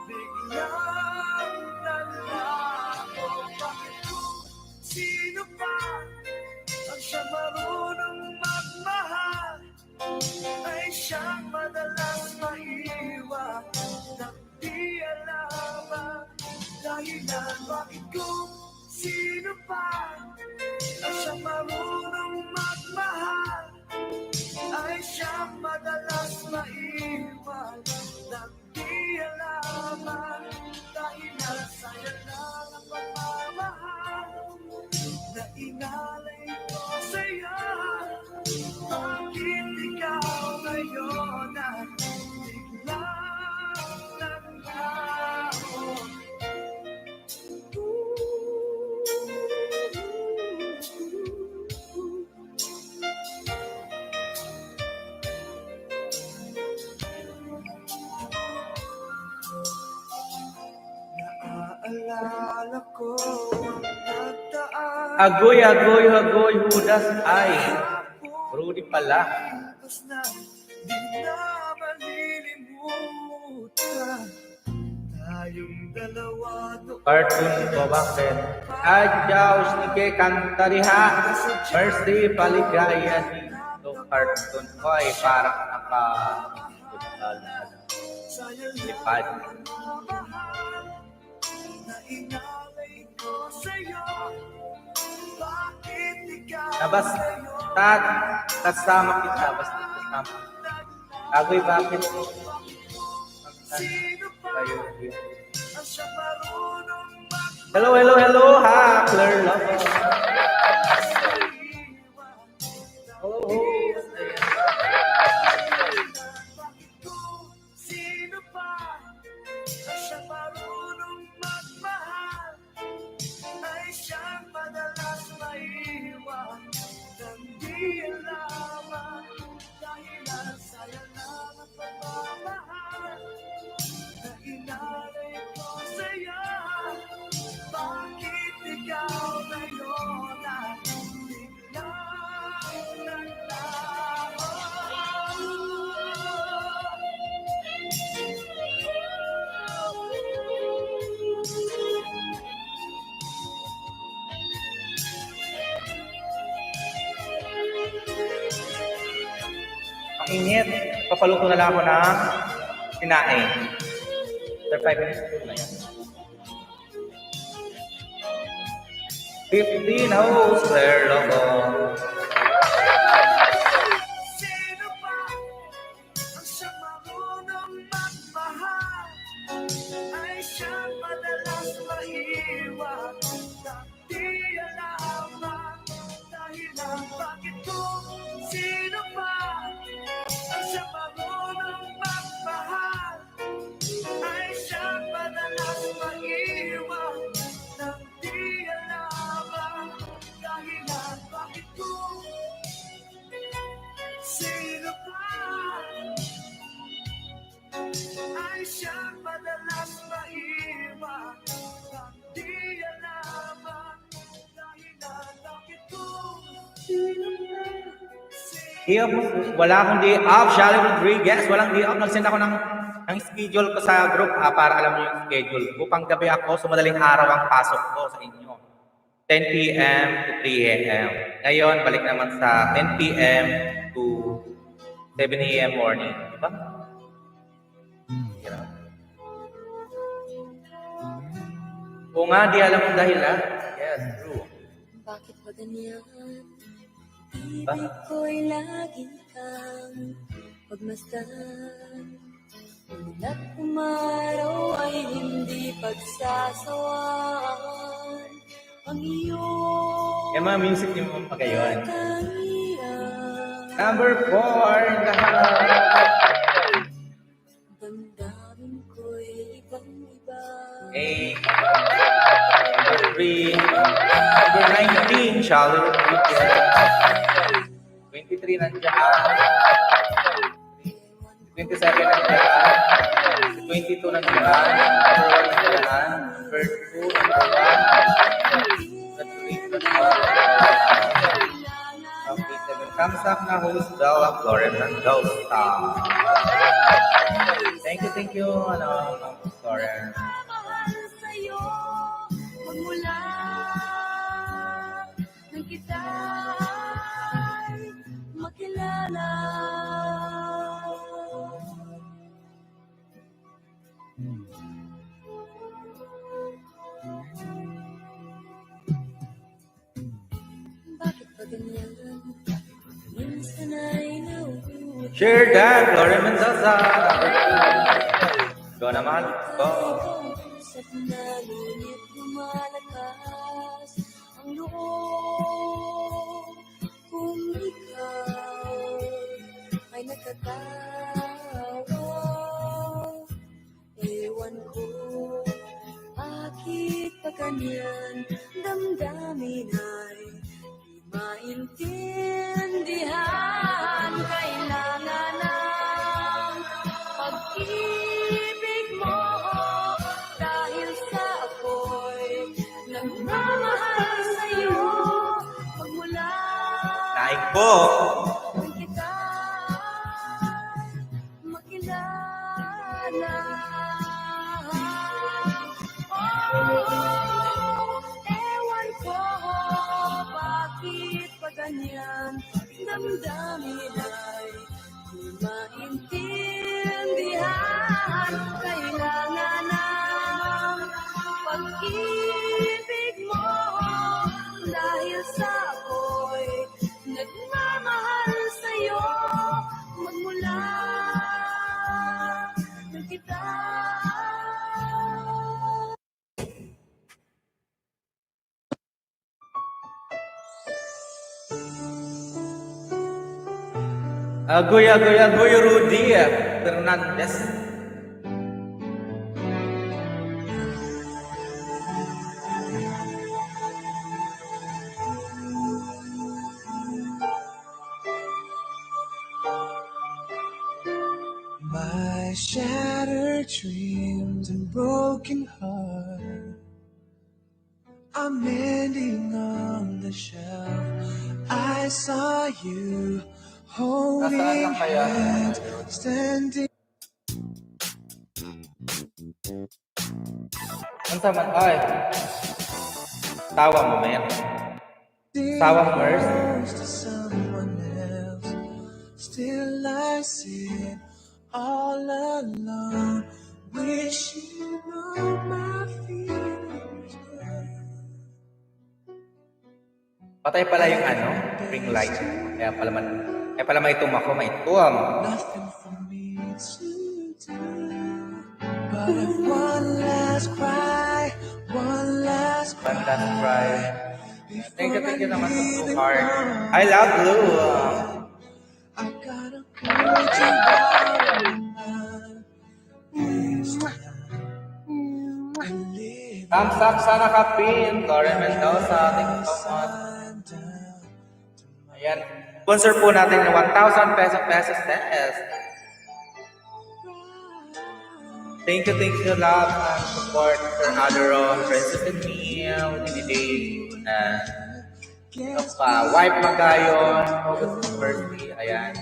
biglang nalago? Bakit kung sino pa ang siya marunong magmahal ay siyang madalas maiwan ng di alam ang dahilan? Bakit kung sino pa ang siyang marunong magmahal ay siyang madalas maiwan ng di alam ang dahilan? Sayang lang ang pagmamahal na inalay ko sa'yo. Bakit ikaw ngayon ay biglang naglaon? Naaalala ko ang nagdaan.
Agoy, agoy, agoy, Judas ay. Rudy pala.
Na di na malilimutan. Tayong dalawa doon.
Cartoon ko bakit? Adyaw, snike, kantariha. Mercy, paligaya dito. Cartoon ko ay parang lipad.
Na inalay ko sa'yo. Bakit ikaw
Basta kasama kita. Basta kasama. Agoy, bakit? Kayo. Hello, hello, hello, ha, Claire Lovo. Hello,
sino pa ang siya marunong magmahal ay siyang madalas maiwan ng di alam ang dahilan? Sayang lang ang pagmamahal na inalay ko sa'yo. Bakit ikaw ngayon ay biglang naglaho?
ang init. Papaluto na lang ako ng sinaing. After 5 minutes, na yan. 15 hosts, Claire Lovo.
Sino pa ang siyang marunong magmahal ay siyang madalas maiwan ng di alam ang dahilan? Bakit kung sino pa ang siyang marunong magmahal ay siyang madalas maiwan ng di alam ang dahilan? Bakit kung sino pa ay siyang madalas maiwan ng di alam ang dahilan? Bakit kung sino pa?
Wala akong day off, Shelly Rodriguez. Walang day off. Nag-send ako ng schedule ko sa group para alam mo yung schedule ko. Pang gabi ako, so madaling araw ang pasok ko sa inyo. 10 p.m. to 3 a.m. Ngayon, balik naman sa 10 p.m. to 7 a.m. morning. Diba? Oo nga, di alam ang dahilan. Yes, true.
Bakit ba ganyan? Ibig ko'y laging kang pagmasdan. At umaraw ay hindi pagsasawaan. Ang iyong
Yung mga music yung mga pagayon.
katangian.
Number 4 in the house.
Damdamin ko'y ibang-iba.
8. Number 3. Number 19, Shelly Rodriguez. 23 nandiyan. 27 nandiyan. 22 nandiyan. Number 1 nandiyan. Number 2 nandiyan. Number 3 nandiyan. Okay, 7 thumbs up na host daw ang Florence Mendoza. Thank you, Lauren.
Mahal sa'yo magmula nang kita'y makilala. Bakit ba ganyan? Minsan ay nauulit.
Share that, Lauren Mendoza. Go naman. Go.
Sa ngunit lumalakas ang loob kung ikaw ay nagkatawa. Ewan ko, bakit pa ganyan damdamin ay di maintindihan. Kailangan ng pag-ibig mo dahil sa ako'y nagmamahal sa'yo magmula
Naik po.
nang kita'y makilala. Ewan ko bakit pa ganyan damdamin ay di maintindihan. Kailangan ng pag-ibig mo dahil sa ako'y nagmamahal sa'yo magmula nang kita.
Agoy, Rudy Fernandez.
My shattered dreams and broken heart are mending on the shelf. I saw you holding hands, standing.
Ang sama, ay. Tawa mo, man. Tawa mo,
Close to someone else. Still I sit all alone, wishing all my feelings were.
Patay pala yung ring light. Kaya pala may tumako, may tuwam.
Nothing for me to do, but one last cry, one last cry.
One last cry. Thank you naman sa Blue Heart. I love Blue.
I gotta go to
Thumbs up sana kapin. Lauren Mendoza. Thank you so much. Ayan. Sponsor po natin yung 1,000 pesos test. Thank you, love and support for Adoro, Princess and Neil, Didi, Wife Magayon, August University, ayan.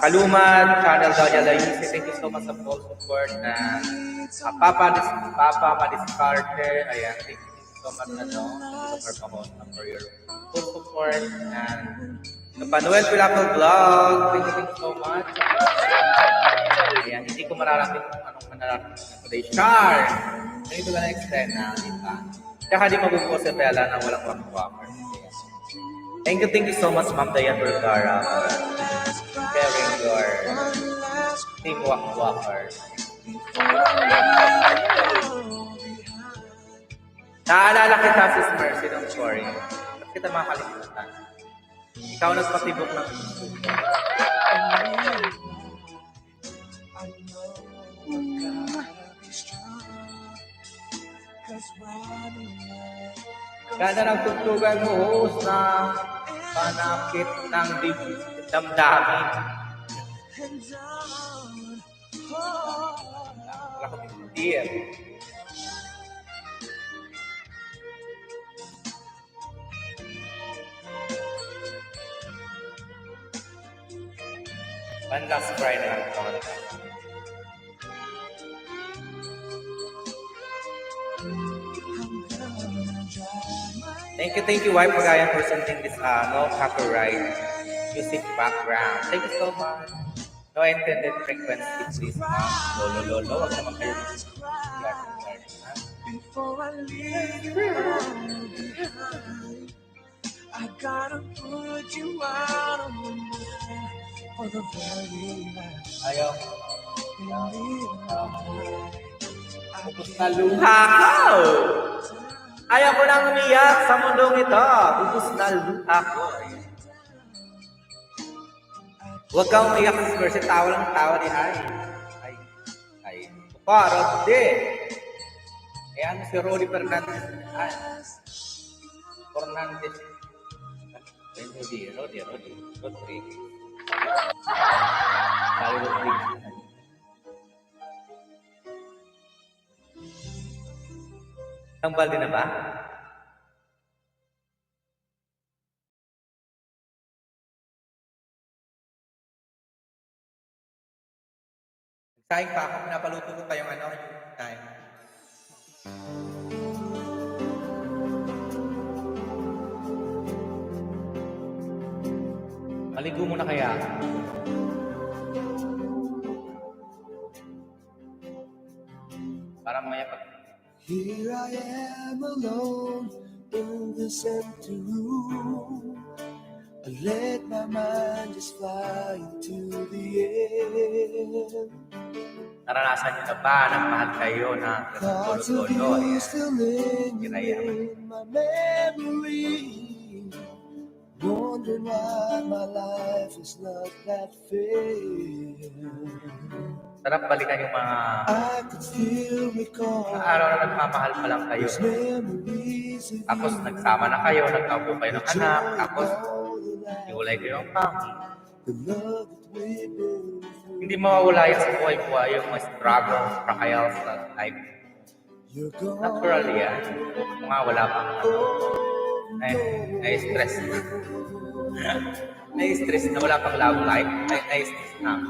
Kaluman, Channel Dalia Laisi, thank you so much sa full support na Papa Madiscarte, ayan, thank you so much for your full support, and Panuel Pilapel Vlog, thank you so much. Ayan, hindi ko mararating kung anong manarating na today. Char! Ganito ka na-extend na, di ba? Tsaka di mabubuo sa Bella na walang walk-walker. Thank you so much, Ma'am Dayan Vergara. Sharing your team walk-walker. Naalala kita, Sis Mercy, don't worry. Ba't kita makakalimutan? Ikaw nagpatibok ng Ganda ng tugtugan mo, host, na panakit ng damdamin. Wala ko hindi eh. One last cry na lang ito. Thank you, Wife Pagayan, for sending this no copyright music background. Thank you so much. No intended frequency, please, ma'am. Lolo, wag naman kayo.
Before I leave you behind, I gotta put you out of my mind for the very last
Ayaw.
time.
Ubus na luha ko. Ayaw ko nang umiyak sa mundong ito. Ubus na luha ko. Huwag kang umiyak sa verse. Tawa lang tawa ni Ay. Rodi. Ayan si Rodi Fernandez. Ay. Fernandez. Rodi. Rodriguez. Kali Rodriguez. Tambal din na ba? Sayang pa ako, pinapaluto ko pa yung yung time. Maligo muna kaya. Para mamaya pag...
Here I am alone in this empty room. I let my mind just fly into the air.
Naranasan niyo na ba na mahal kayo na
Thoughts of you still lingering in my memory. Wondering why my life is not that fair.
Sarap balikan yung mga
I could still recall
araw na nagmamahal pa lang kayo. Tapos nagsama na kayo, nagkaupo kayo ng anak, tapos iulay kayo ng pangit. Hindi mawawala yan sa buhay-buhay yung mga struggle, trials sa life. Naturally yan. Kung nga wala pang stress na. Stress na wala pang love life. Stress na.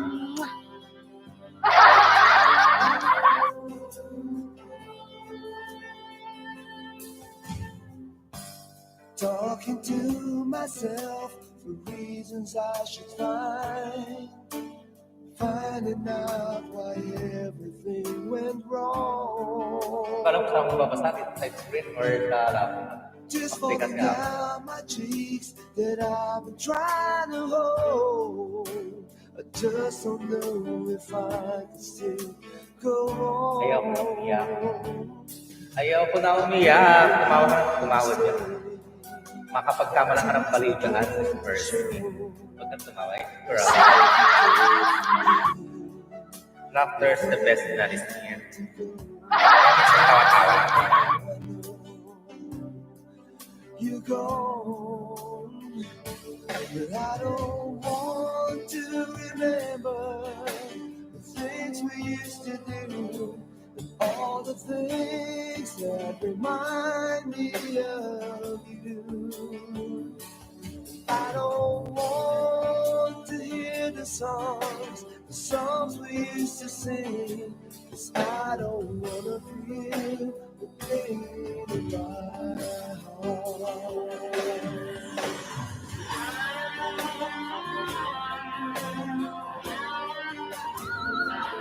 Talking to myself for reasons I should find. Finding out why everything went wrong.
Parang saan mo babasa? Type screen or sa laptop?
Just falling down my cheeks that I've been trying to hold. I just don't know if I can still go on.
Ayaw ko na umiyak. Tumawa dyan. Makapagkamala ka ng paligaan sa first huwag kang tumawa. Laughter is the best medicine yan. Tawa-tawa lang.
You go, but I don't want to remember the things we used to do, and all the things that remind me of you. I don't want to hear the songs we used to sing, 'cause I don't wanna feel the pain in my heart.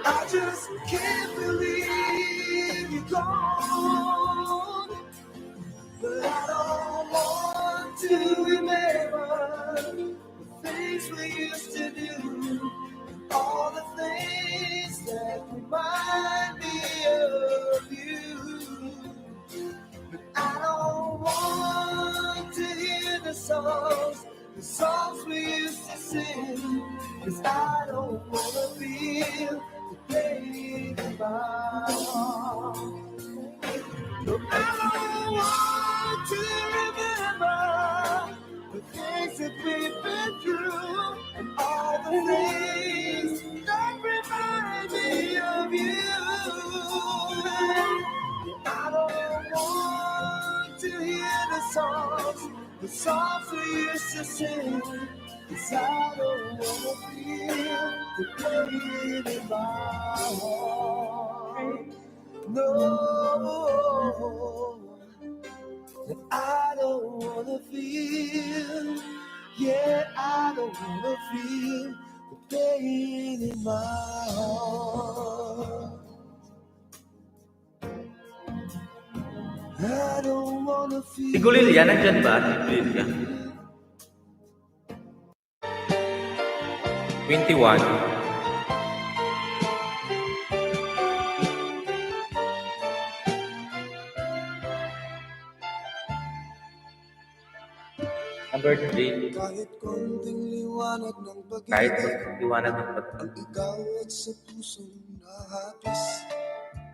I just can't believe you're gone, but I don't want to remember the things we used to do, and all the things that remind me of you. But I don't want to hear the songs we used to sing, 'cause I don't wanna feel the pain in my heart. No, I don't want to remember the things that we've been through, and all the things that remind me of you. I don't want to hear the songs songs we used to sing. 'Cause I don't wanna feel the pain in my heart. No, that I don't wanna feel. Yeah, I don't wanna feel the pain in my heart. I don't wanna feel.
Si Gulilya, nandyan ba? Si Gulilya. 21. Number 3.
Kahit konting liwanag ng
Kahit
pag-ibig,
liwanag ng
ang ikaw at sa pusong nahapis.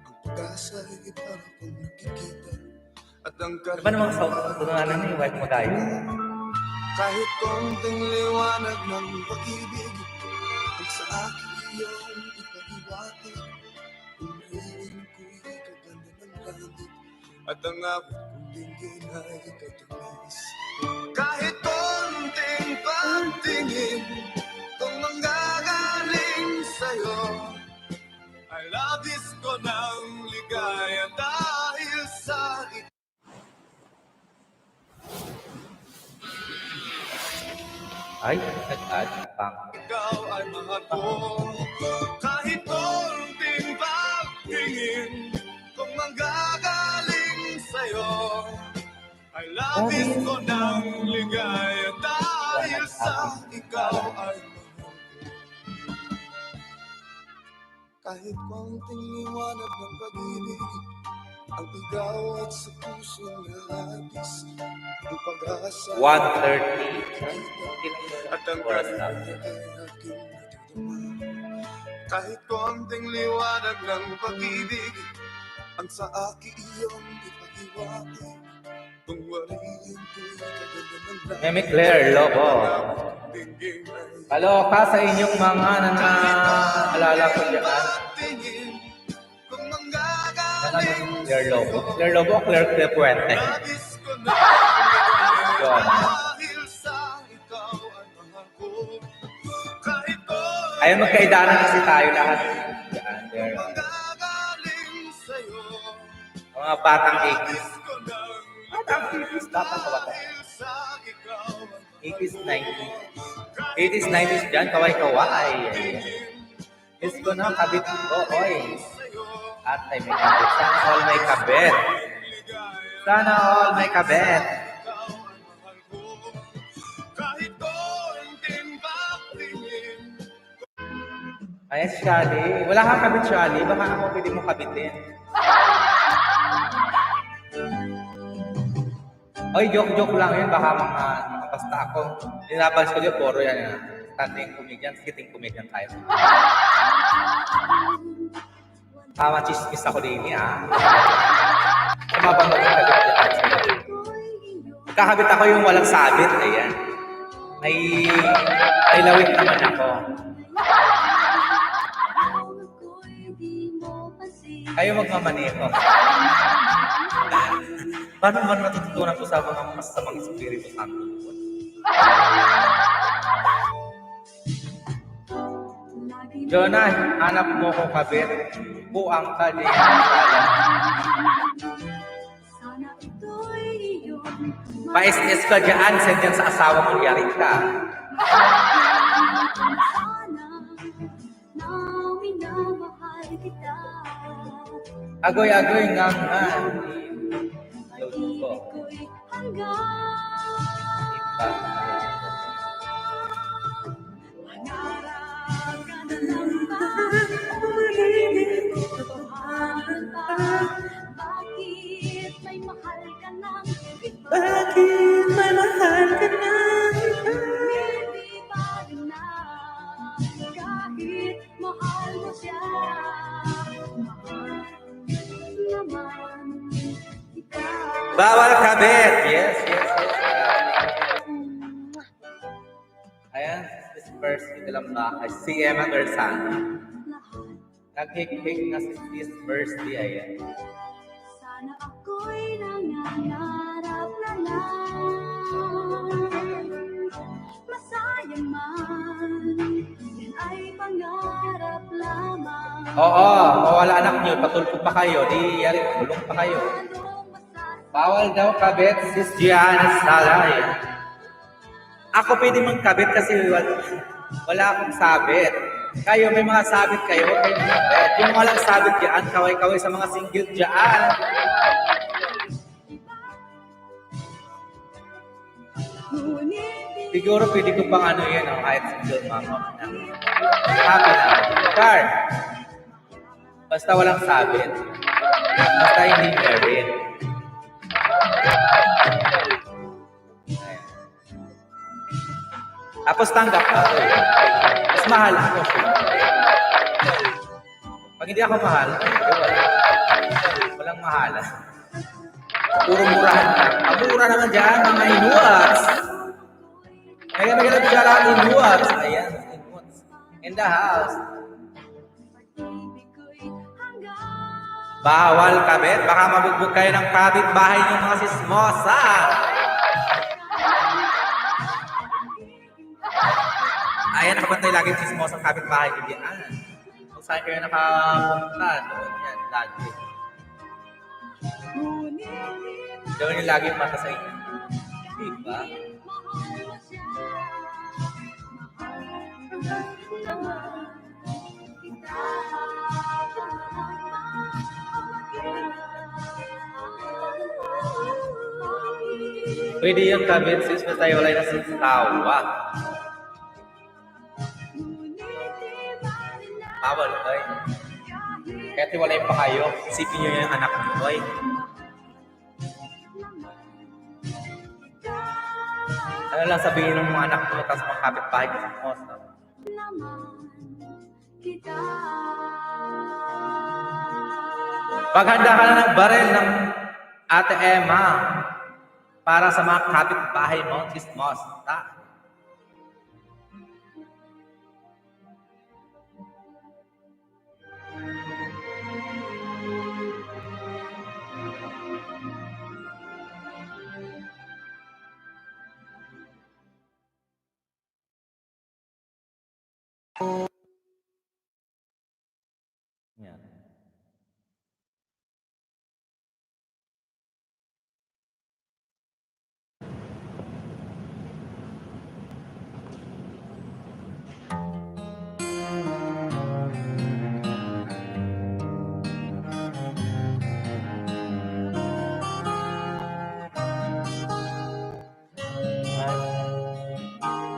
Ang pag-asa ay para kong nakikita. At ang
Ano ba namang tutunanan ni wife mo tayo?
kahit konting liwanag ng pag-ibig, ang sa akin iyong ipag-iwati. Kung ngayon ko'y kaganda ng langit, at ang abot kong dinggin ay katamis. Kahit konting pagtingin, kung manggagaling sa'yo, ay labis ko ng ligaya dahil sa
Ay, nag-add pang.
ikaw ay mahal ko. Kahit konting pagtingin, kung manggagaling sa'yo, ay labis ko ng ligaya dahil sa ikaw ay mahal ko. Kahit konting liwanag ng pag-ibig, ang ikaw at sa puso na labis, ang pag-asa
1:30.
at ang
Oras na.
ay aking natutuma. Kahit konting liwanag ng pag-ibig, ang sa akin iyong ipag-iwati. Kung wariin ko'y kaganda ng langit,
Meme Claire Lobo.
dinggin ay
Kaloka sa inyong mga naalala ko dyan.
tingin. Kung
Ano
manggagaling
yung Claire Lobo? Claire Lobo o Claire Puente?
labis ko na
Yun.
dahil sa ikaw ay mahal ko. Kahit konting
Ayun, magkaidanan kasi tayo lahat. Yan, there.
manggagaling sa'yo,
Mga batang 80s.
labis ko ng
Batang 80s, batang kabata.
dahil sa ikaw ay
80s, 90s. 80s, 90s dyan, kaway-kaway. Miss ko na, kabit ko, oy. At ay may kabit. Sana all may kabit. Sana all may kabit.
kahit konting pagtingin.
Ay, Shali. Wala kang kabit, Shali. Baka ako pwede mo kabitin. Oy, joke-joke lang yun. Baka basta ako. Nilabas ko yun, puro yan. Standing comedian, sitting comedian tayo. Chismis ako din niya. Sumabang mo yung kabit dyan. Kakabit ako yung walang sabit. Ayan. May lawit naman ako. Kayo magmamaneho. Paano man matututunan ko sa mga masamang Espiritu Santo? Jonah, hanap mo ko kabit. Buang ka din ang sala. Pa-SS ka dyan, send yan sa asawa mo, yari ka. Agoy-agoy nga nga. Load ko. Ipa.
Bakit may mahal ka ng iba?
Bakit may mahal ka na?
Hindi pa rin na kahit mahal mo siya. Mahal naman kita.
Bawal kabit! Yes, yes, yes. Ayan, this first dito lang ba? Si Emma Bersana. Nag-hik-hik na si this birthday. Ayan.
Sana ako'y nangangarap na lang
Oo, mawala anak nyo, patulpo pa kayo, di yari, tulong pa kayo. Bawal daw kabit, sis Gianna Salay. Ako pwede magkabit kasi wala akong sabit. Kayo, may mga sabit kayo, kayo magkabit. Yung walang sabit dyan, kaway-kaway sa mga single dyan. Siguro pwede ko pang ano yan, kahit single mama. Happy na. Char. Basta walang sabit. Basta hindi married. Tapos tanggap ako. Mas mahal ako. Pag hindi ako mahal, walang mahal. Puro murahan na. Ang mura naman dyan, mga inuwas. Kaya magandang dyan ang inuwas. Ayan, inuwas. In the house. Bawal kabit. Baka mabugbog kayo ng kapitbahay ng mga sismosa. Ayan, nakabantay lagi yung sismosa ng kapitbahay. Kung saan kayo nakapunta, doon yan, lagi. Doon yung lagi yung mata sa inyo. Diba? Pwede yung kabit sis, basta wala na sis tawa. Bawal, boy. Kahit wala pa kayo, isipin nyo yung anak nyo, boy. Ano lang sabihin ng mga anak mo, tapos mga kapitbahay ko sa Mosa. Paghanda ka na ng barel ng Ate Emma para sa mga kapitbahay mo, Mosa. Yan.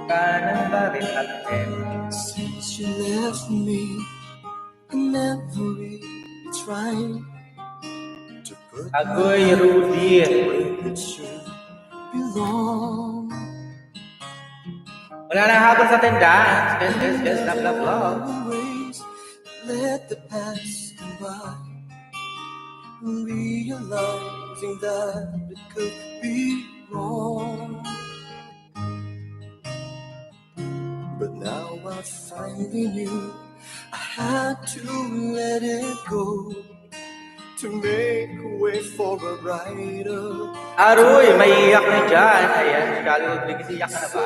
Kanang baril at Emma.
Since you left me, I never really tried to put
Agoy Rudy.
it should belong.
Wala na habol sa tindahan. Yes, love, love, love.
Always let the past come by, realizing that it could be wrong. But now I finally knew I had to let it go to make way for a brighter.
Aroy, may iyak na dyan. Ayan, Charlie, iyak ka na ba?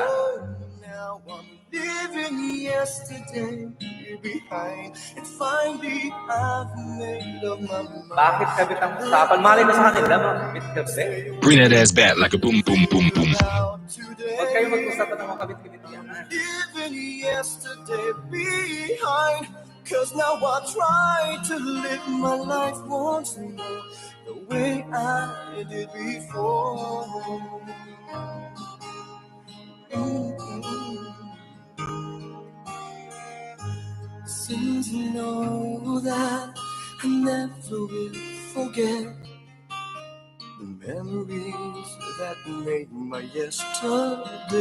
Now I'm living yesterday behind, and finally I've made up my mind.
Bakit kabit ang usapan? Malay mo sa kanila, mga kabit-kabit.
Bring that ass back like a boom, boom, boom, boom.
Huwag kayo mag-usapan ng mga kabit-kabit yan.
Living yesterday behind, 'cause now I try to live my life once more the way I did before. Since you know that I never will forget the memories that made my yesterday.